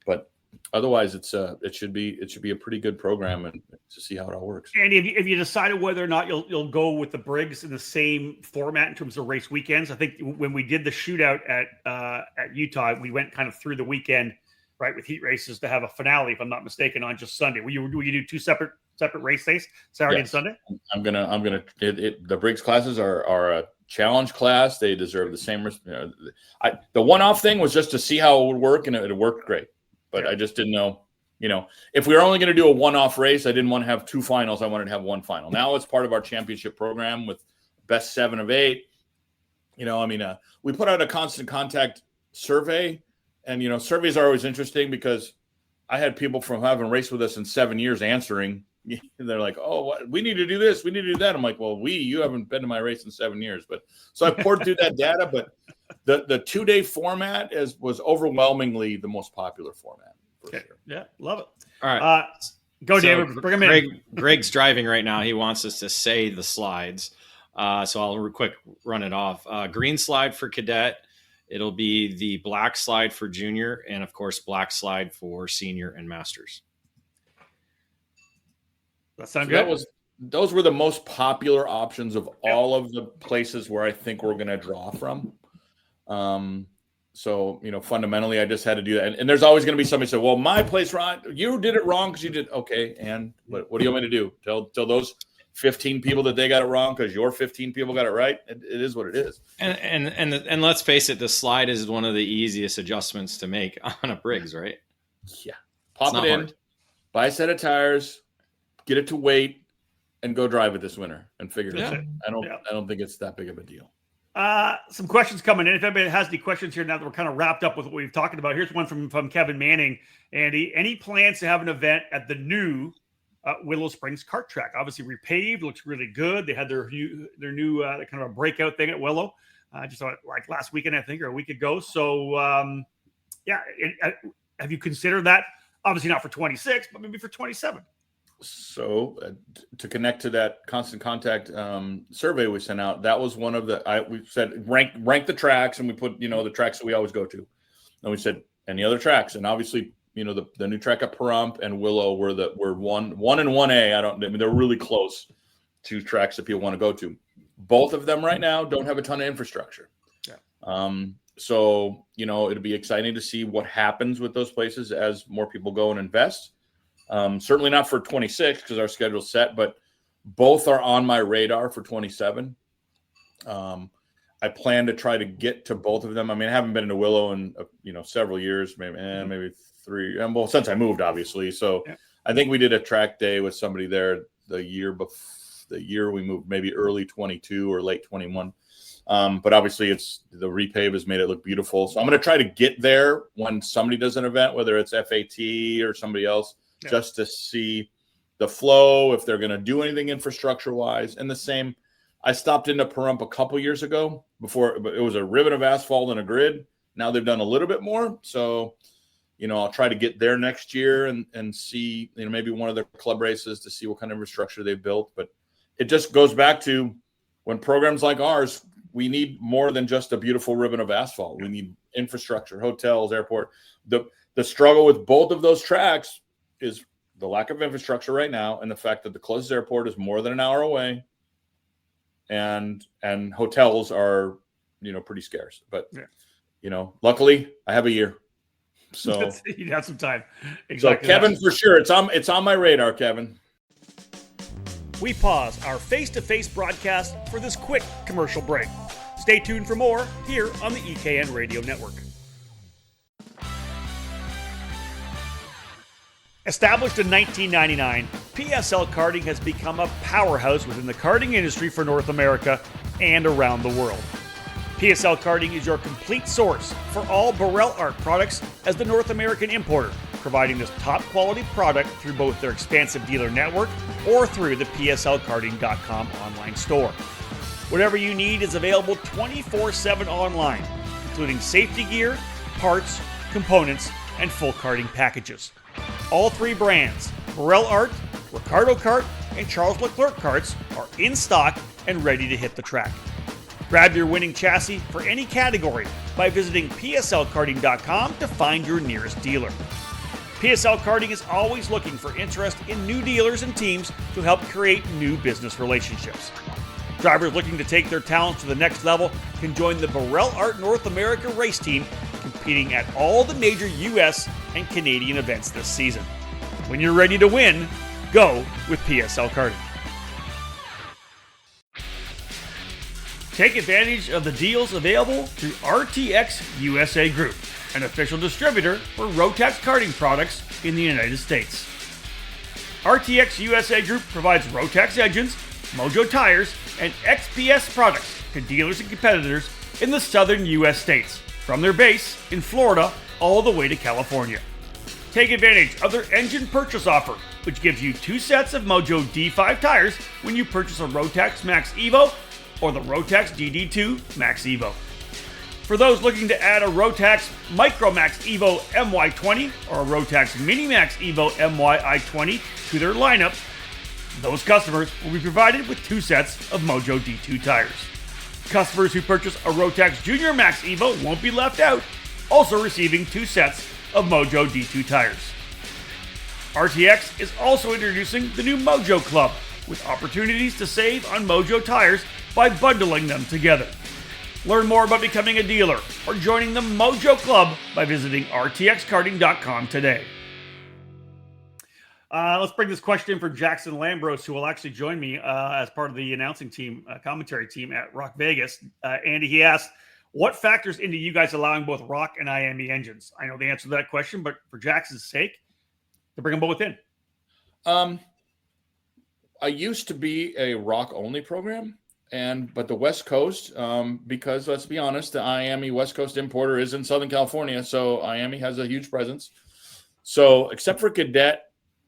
But otherwise, it should be a pretty good program, and to see how it all works. And if you decided whether or not you'll go with the Briggs in the same format in terms of race weekends, I think when we did the shootout at Utah, we went kind of through the weekend, right, with heat races to have a finale, if I'm not mistaken, on just Sunday. Will you do two separate race days, Saturday and Sunday? I'm gonna. The Briggs classes are a challenge class. They deserve the same. The one-off thing was just to see how it would work, and it worked great. But I just didn't know, if we were only going to do a one-off race, I didn't want to have 2 finals. I wanted to have 1 final. Now it's part of our championship program with best 7 of 8. We put out a constant contact survey, and, surveys are always interesting because I had people from having raced with us in 7 years answering. They're like, oh, we need to do this. We need to do that. I'm like, well, you haven't been to my race in 7 years. But so I poured through that data, but the 2-day format was overwhelmingly the most popular format. For sure. Yeah, love it. All right. Go, David. Bring him in. Greg's driving right now. He wants us to say the slides. So I'll quick run it off. Green slide for cadet. It'll be the black slide for junior, and, of course, black slide for senior and masters. That sound good? Those were the most popular options of all of the places where I think we're going to draw from. So, fundamentally, I just had to do that. And there's always going to be somebody say, well, my place, Ron, you did it wrong because you did. Okay, and what do you want me to do? Tell those 15 people that they got it wrong because your 15 people got it right? It is what it is. And let's face it, the slide is one of the easiest adjustments to make on a Briggs, right? Yeah. Pop it in, hard. Buy a set of tires, get it to weight, and go drive it this winter and figure it out. I don't think it's that big of a deal. Some questions coming in. If anybody has any questions here now that we're kind of wrapped up with what we've talked about, here's one from Kevin Manning. Andy, any plans to have an event at the new Willow Springs kart track? Obviously repaved, looks really good. They had their new kind of a breakout thing at Willow. Just like last weekend, I think, or a week ago. So have you considered that? Obviously not for 26, but maybe for 27. So to connect to that constant contact survey we sent out, that was one of we said rank the tracks, and we put the tracks that we always go to, and we said any other tracks, and obviously the new track at Pahrump and Willow were 1 and 1A. They're really close to tracks that people want to go to. Both of them right now don't have a ton of infrastructure. Yeah. So it'll be exciting to see what happens with those places as more people go and invest. Certainly not for 26 because our schedule's set, but both are on my radar for 27. I plan to try to get to both of them. I haven't been to Willow in several years, maybe 3. Well, since I moved, obviously. So yeah. I think we did a track day with somebody there the year we moved, maybe early 22 or late 21. But obviously it's the repave has made it look beautiful. So I'm going to try to get there when somebody does an event, whether it's FAT or somebody else. Yeah. Just to see the flow, if they're going to do anything infrastructure-wise. And the same, I stopped into Pahrump a couple years ago before, but it was a ribbon of asphalt and a grid. Now they've done a little bit more. So, I'll try to get there next year and see, maybe one of their club races to see what kind of infrastructure they've built. But it just goes back to when programs like ours, we need more than just a beautiful ribbon of asphalt. We need infrastructure, hotels, airport. The struggle with both of those tracks is the lack of infrastructure right now, and the fact that the closest airport is more than an hour away, and hotels are pretty scarce. But luckily I have a year, so you have some time. Exactly. So Kevin, for sure, it's on my radar, Kevin. We pause our face-to-face broadcast for this quick commercial break. Stay tuned for more here on the EKN Radio Network. Established in 1999, PSL Karting has become a powerhouse within the karting industry for North America and around the world. PSL Karting is your complete source for all Burrell Art products as the North American importer, providing this top quality product through both their expansive dealer network or through the PSLkarting.com online store. Whatever you need is available 24/7 online, including safety gear, parts, components, and full karting packages. All 3 brands, Burrell Art, Ricardo kart, and Charles Leclerc karts are in stock and ready to hit the track. Grab your winning chassis for any category by visiting pslkarting.com to find your nearest dealer. PSL Karting is always looking for interest in new dealers and teams to help create new business relationships. Drivers looking to take their talents to the next level can join the Burrell Art North America race team, competing at all the major U.S. and Canadian events this season. When you're ready to win, go with PSL Karting. Take advantage of the deals available through RTX USA Group, an official distributor for Rotax karting products in the United States. RTX USA Group provides Rotax engines, Mojo tires, and XPS products to dealers and competitors in the southern U.S. states, from their base in Florida all the way to California. Take advantage of their engine purchase offer, which gives you 2 sets of Mojo D5 tires when you purchase a Rotax Max Evo or the Rotax DD2 Max Evo. For those looking to add a Rotax Micro Max Evo MY20 or a Rotax Mini Max Evo MY-I20 to their lineup, those customers will be provided with 2 sets of Mojo D2 tires. Customers who purchase a Rotax Junior Max Evo won't be left out, also receiving 2 sets of Mojo D2 tires. RTX is also introducing the new Mojo Club, with opportunities to save on Mojo tires by bundling them together. Learn more about becoming a dealer or joining the Mojo Club by visiting rtxkarting.com today. Let's bring this question in for Jackson Lambros, who will actually join me as part of the announcing team, commentary team at Rock Vegas. Andy, he asked, what factors into you guys allowing both Rock and IME engines? I know the answer to that question, but for Jackson's sake, to bring them both in. I used to be a Rock-only program. But the West Coast, because let's be honest, the IME West Coast importer is in Southern California, so IME has a huge presence. So except for Cadet,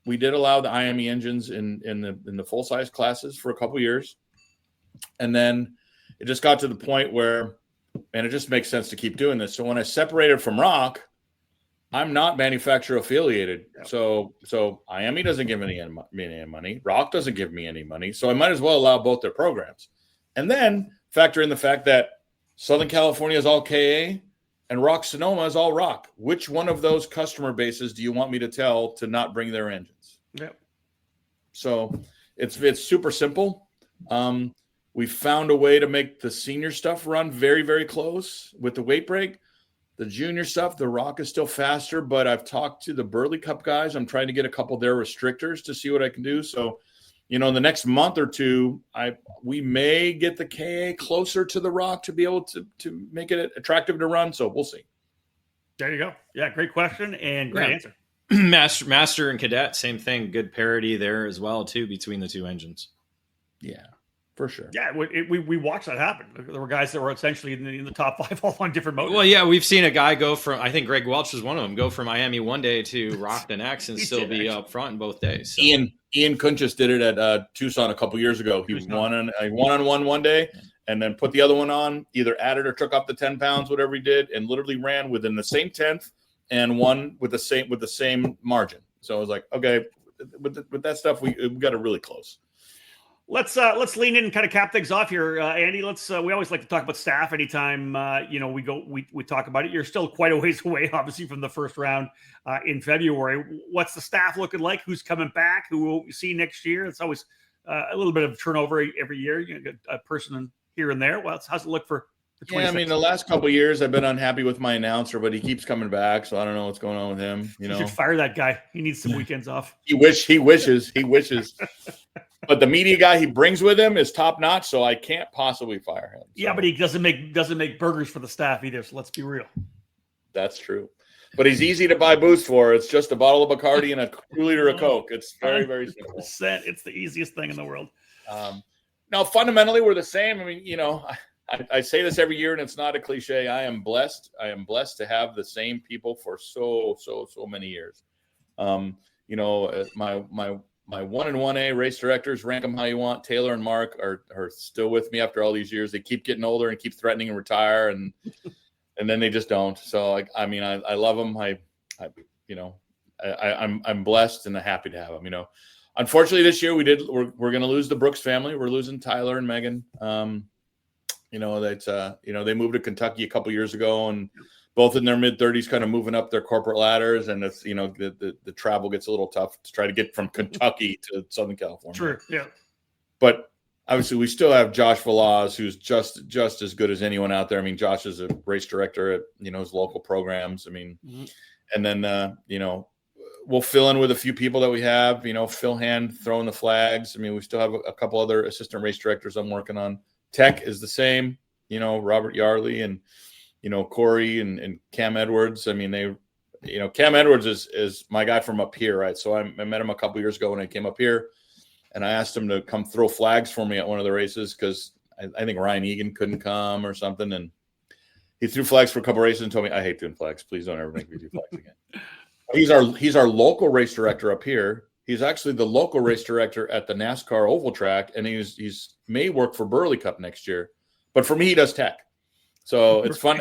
we did allow the IME engines in the full size classes for a couple years, and then it just got to the point where, man, it just makes sense to keep doing this. So when I separated from Rock, I'm not manufacturer affiliated, so IME doesn't give me any money. Rock doesn't give me any money, so I might as well allow both their programs. And then factor in the fact that Southern California is all KA and Rock Sonoma is all Rock. Which one of those customer bases do you want me to tell to not bring their engines? Yep. So it's super simple. We found a way to make the senior stuff run very, very close with the weight break. The junior stuff, the Rock is still faster, but I've talked to the Burley Cup guys. I'm trying to get a couple of their restrictors to see what I can do. So, in the next month or two, we may get the KA closer to the Rock to be able to make it attractive to run. So we'll see. There you go. Yeah, great question and great answer. Master and Cadet, same thing. Good parity there as well, too, between the 2 engines. Yeah, for sure. Yeah, we watched that happen. There were guys that were essentially in the top 5 all on different motors. Well, yeah, we've seen a guy go from, I think Greg Welch was one of them, go from IME one day to Rock the next and still be up front in both days. So. Ian Kunchis did it at Tucson a couple years ago. He won on one day and then put the other one on, either added or took up the 10 pounds, whatever he did, and literally ran within the same 10th and won with the same margin. So I was like, okay, with that stuff, we got it really close. Let's lean in and kind of cap things off here, Andy. We always like to talk about staff anytime we talk about it. You're still quite a ways away, obviously, from the first round in February. What's the staff looking like? Who's coming back? Who will we see next year? It's always a little bit of turnover every year. You get a person here and there. Well, how's it look for? Yeah, I mean, the last couple of years, I've been unhappy with my announcer, but he keeps coming back, so I don't know what's going on with him. You should fire that guy. He needs some weekends off. He wishes. But the media guy he brings with him is top notch, so I can't possibly fire him. So. Yeah, but he doesn't make burgers for the staff either. So let's be real. That's true. But he's easy to buy booze for. It's just a bottle of Bacardi and a 2-liter of Coke. It's very, very simple. It's the easiest thing in the world. Now, fundamentally, we're the same. I mean, I say this every year, and it's not a cliche. I am blessed. I am blessed to have the same people for so many years. My 1 and 1A race directors, rank them how you want. Taylor and Mark are still with me after all these years. They keep getting older and keep threatening to retire, and then they just don't. So I love them. I'm blessed and happy to have them. unfortunately this year we're going to lose the Brooks family. We're losing Tyler and Megan. They moved to Kentucky a couple years ago, and both in their mid-30s, kind of moving up their corporate ladders. And it's, the travel gets a little tough to try to get from Kentucky to Southern California. True. Yeah. But obviously we still have Josh Velaz, who's just as good as anyone out there. I mean, Josh is a race director at, his local programs. I mean, and then, we'll fill in with a few people that we have, Phil Hand throwing the flags. I mean, we still have a couple other assistant race directors I'm working on. Tech is the same, Robert Yarley and, Corey and Cam Edwards. I mean, Cam Edwards is my guy from up here, right? So I met him a couple years ago when I came up here, and I asked him to come throw flags for me at one of the races because I think Ryan Egan couldn't come or something. And he threw flags for a couple races and told me, I hate doing flags. Please don't ever make me do flags again. He's our local race director up here. He's actually the local race director at the NASCAR oval track, and he's may work for Burley Cup next year. But for me, he does tech. So it's fun.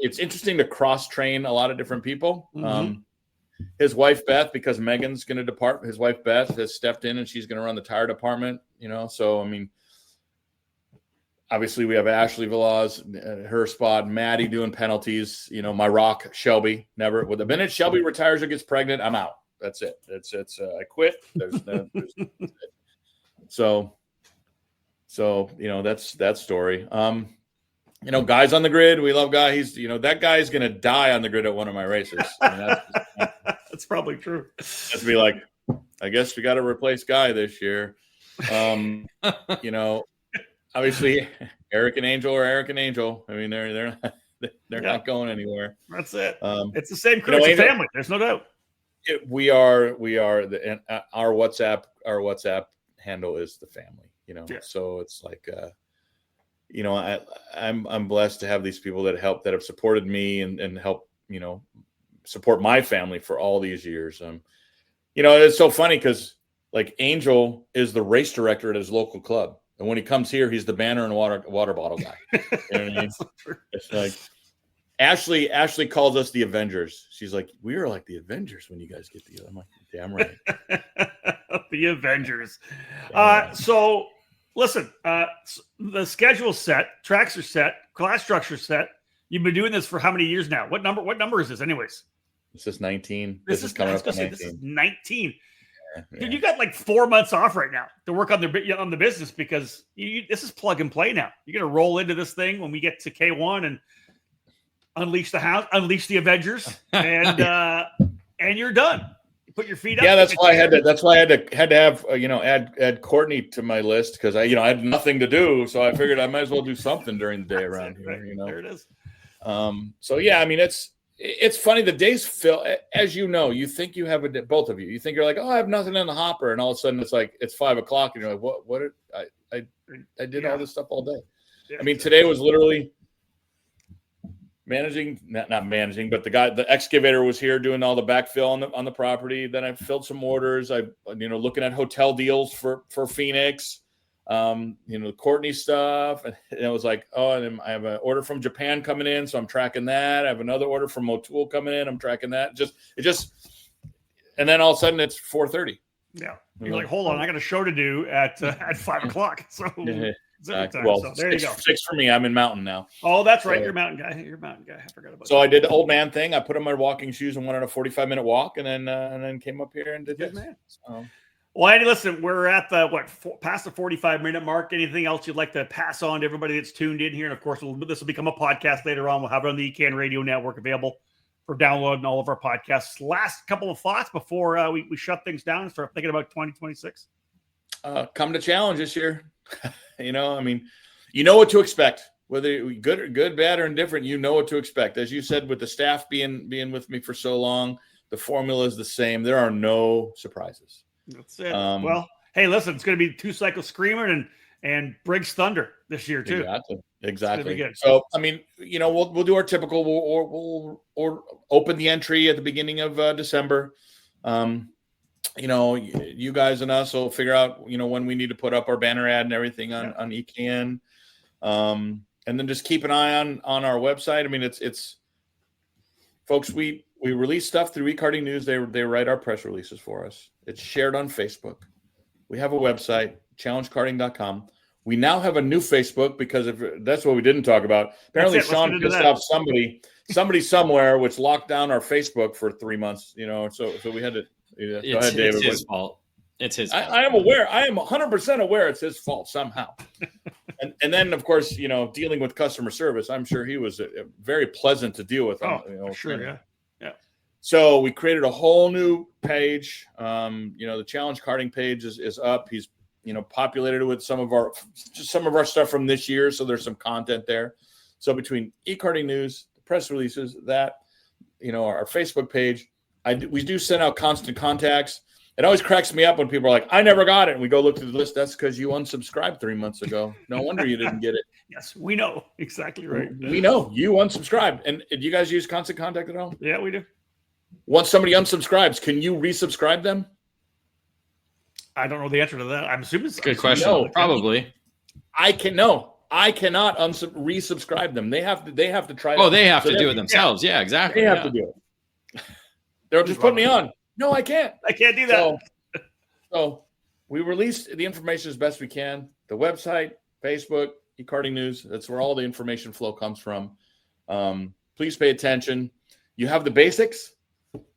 It's interesting to cross-train a lot of different people. His wife, Beth, because Megan's going to depart, his wife, Beth, has stepped in, and she's going to run the tire department, So, I mean, obviously we have Ashley Velaz, her spot, Maddie doing penalties, my rock, Shelby, never. With the minute Shelby retires or gets pregnant, I'm out. That's it. I quit. So, that's that story. Guys on the grid, we love Guy. He's, that guy is going to die on the grid at one of my races. I mean, that's probably true. Just be like, I guess we got to replace Guy this year. Obviously Eric and Angel are Eric and Angel. I mean, they're not going anywhere. That's it. It's the same crew. It's a family. There's no doubt. We are our WhatsApp handle is the family, So it's like, I'm blessed to have these people that have supported me and help, support my family for all these years. It's so funny because like Angel is the race director at his local club. And when he comes here, he's the banner and water bottle guy. You know what I mean? It's like Ashley calls us the Avengers. She's like, we are like the Avengers when you guys get together. I'm like, damn right. The Avengers. So listen, the schedule's set, tracks are set, class structure set. You've been doing this for how many years now? What number is this anyways? This is 19. This is coming up on 19. This is 19. Yeah. Dude, you got like 4 months off right now to work on the business because this is plug and play now. You're going to roll into this thing when we get to K1 and unleash the house, unleash the Avengers, and you're done. You put your feet up. Yeah, that's why I had to have add Courtney to my list because I had nothing to do, so I figured I might as well do something during the day around here. Right. There it is. So yeah, I mean it's funny. The days fill, as you think you have both of you. You think you're like, oh, I have nothing in the hopper, and all of a sudden it's like it's 5 o'clock, and you're like, what? I did all this stuff all day. Yeah, I mean, today was literally managing, not managing, but the excavator was here doing all the backfill on the property. Then I filled some orders. Looking at hotel deals for Phoenix. Courtney stuff, and it was like, oh, and then I have an order from Japan coming in, so I'm tracking that. I have another order from Motul coming in, I'm tracking that. And then all of a sudden it's 4:30. Yeah, you're like, hold on, I got a show to do at 5 o'clock. So exactly. Well, so there you go. 6 for me. I'm in Mountain now. Oh, that's right. You're a mountain guy. I forgot about that. So I did the old man thing. I put on my walking shoes and went on a 45-minute walk, and then came up here and did this. Man. So. Well, Andy, listen, we're at the past the 45-minute mark. Anything else you'd like to pass on to everybody that's tuned in here? And of course, this will become a podcast later on. We'll have it on the ECAN Radio Network available for downloading all of our podcasts. Last couple of thoughts before we shut things down and start thinking about 2026. Come to challenge this year. I mean, you know what to expect. Whether good, bad, or indifferent, you know what to expect. As you said, with the staff being with me for so long, the formula is the same. There are no surprises. That's it. Well, hey, listen, it's going to be 2 cycles Screamer and Briggs Thunder this year too. Exactly. So, I mean, we'll do our typical. We'll open the entry at the beginning of December. You guys and us will figure out, when we need to put up our banner ad and everything on ECAN. And then just keep an eye on our website. I mean, it's folks, we release stuff through eCarting News. They write our press releases for us. It's shared on Facebook. We have a website, challengekarting.com. We now have a new Facebook because that's what we didn't talk about. Apparently, Sean pissed off somebody somewhere, which locked down our Facebook for 3 months. So we had to. Go ahead, David. It's his fault. It's his fault. I am aware. I am 100% aware it's his fault somehow. and then, of course, dealing with customer service, I'm sure he was very pleasant to deal with. Sure, yeah. So we created a whole new page. The challenge karting page is up. He's populated it with some of our stuff from this year. So there's some content there. So between e-karting news, the press releases, that our Facebook page, we do send out constant contacts. It always cracks me up when people are like, "I never got it," and we go look through the list. That's because you unsubscribed 3 months ago. No wonder you didn't get it. Yes, we know exactly right. We know you unsubscribed. And do you guys use constant contact at all? Yeah, we do. Once somebody unsubscribes, can you resubscribe them? I don't know the answer to that. I'm assuming it's good question. No, probably. I cannot resubscribe them. They have to try. Oh, they have to do it themselves. Yeah, exactly. They have to do it. They'll just put me on. No, I can't. I can't do that. So we released the information as best we can. The website, Facebook, e-karting news. That's where all the information flow comes from. Please pay attention. You have the basics.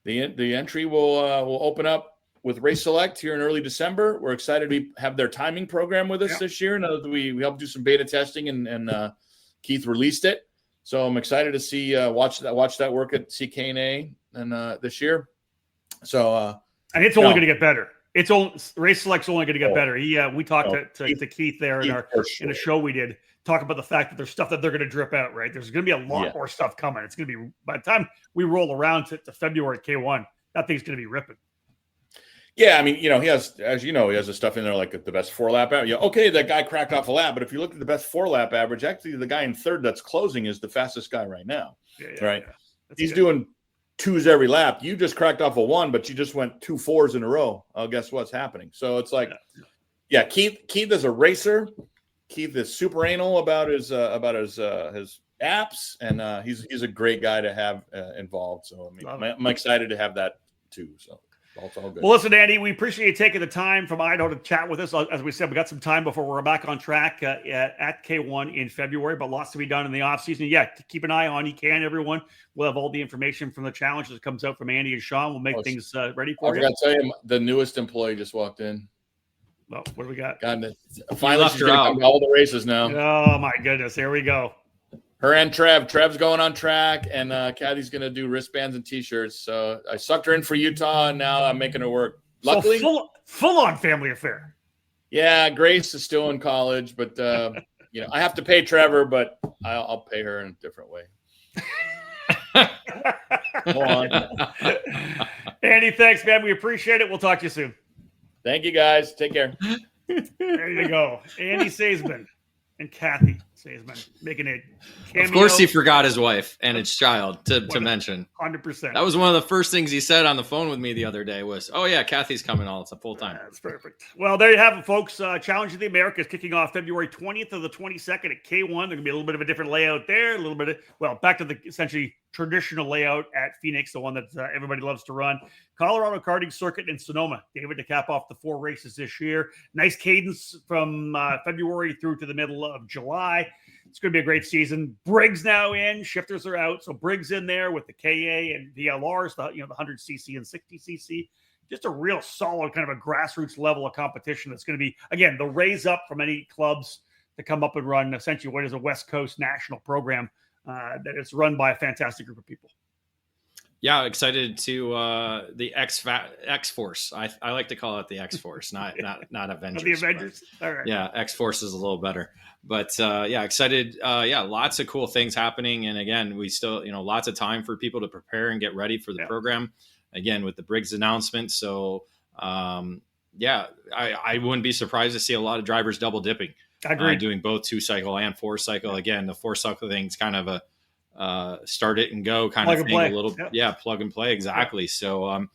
The entry will open up with Race Select here in early December. We're excited to have their timing program with us this year. Now that we helped do some beta testing and Keith released it. So I'm excited to see watch that work at CKNA and this year. So and it's only going to get better. Race Select's only going to get better. We talked to Keith there in a show we did. Talk about the fact that there's stuff that they're going to drip out, right? There's going to be a lot more stuff coming. It's going to be, by the time we roll around to February K1, that thing's going to be ripping. Yeah, I mean, he has the stuff in there like the best 4-lap average. Okay, that guy cracked off a lap, but if you look at the best 4-lap average, actually the guy in third that's closing is the fastest guy right now. Right? Yeah. He's doing 2s every lap. You just cracked off a 1, but you just went 2 4s in a row. Guess what's happening? So it's like, Keith is a racer. Keith is super anal about his apps, and he's a great guy to have involved. So I'm excited to have that too. So it's all good. Well, listen, Andy, we appreciate you taking the time from Idaho to chat with us. As we said, we got some time before we're back on track at K1 in February, but lots to be done in the off season. Yeah, keep an eye on ECAN, everyone. We'll have all the information from the challenge that comes out from Andy and Sean. We'll make things ready for you. I forgot to tell you, the newest employee just walked in. Well, what do we got? Finally, she's going to come to all the races now. Oh, my goodness. Here we go. Her and Trev's going on track, and Kathy's going to do wristbands and T-shirts. So I sucked her in for Utah, and now I'm making her work. Luckily, so full-on family affair. Yeah, Grace is still in college, but I have to pay Trevor, but I'll pay her in a different way. Go on. Andy, thanks, man. We appreciate it. We'll talk to you soon. Thank you, guys. Take care. There you go. Andy Saisman and Kathy Saisman making a cameo. Of course, he forgot his wife and his child to mention. 100%. That was one of the first things he said on the phone with me the other day was, "Oh yeah, Kathy's coming all. It's a full time." That's perfect. Well, there you have it, folks. Challenge of the Americas kicking off February 20th to the 22nd at K1. There's going to be a little bit of a different layout there. A little bit of, back to the essentially traditional layout at Phoenix, the one that everybody loves to run. Colorado Karting Circuit in Sonoma. David, to cap off the 4 races this year. Nice cadence from February through to the middle of July. It's going to be a great season. Briggs now in. Shifters are out. So Briggs in there with the KA and VLRs, the 100cc and 60cc. Just a real solid kind of a grassroots level of competition that's going to be, again, the raise up from any clubs to come up and run essentially what is a West Coast national program that is run by a fantastic group of people. Yeah, excited to the X Force. I like to call it the X Force, not Avengers. The Avengers. All right. Yeah, X Force is a little better. But excited. Lots of cool things happening. And again, we still, lots of time for people to prepare and get ready for the program. Again, with the Briggs announcement. So, I wouldn't be surprised to see a lot of drivers double dipping. I agree. Doing both 2-cycle and 4-cycle. Again, the 4-cycle thing's kind of a start it and go kind of thing. A little, plug and play. Exactly. Yeah. So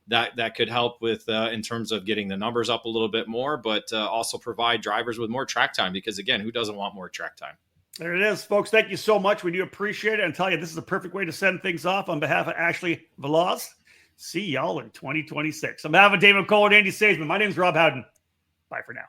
that could help with in terms of getting the numbers up a little bit more, but also provide drivers with more track time because again, who doesn't want more track time? There it is, folks. Thank you so much. We do appreciate it. And tell you, this is a perfect way to send things off on behalf of Ashley Velaz. See y'all in 2026. On behalf of David Cole and Andy Saisman, my name is Rob Howden. Bye for now.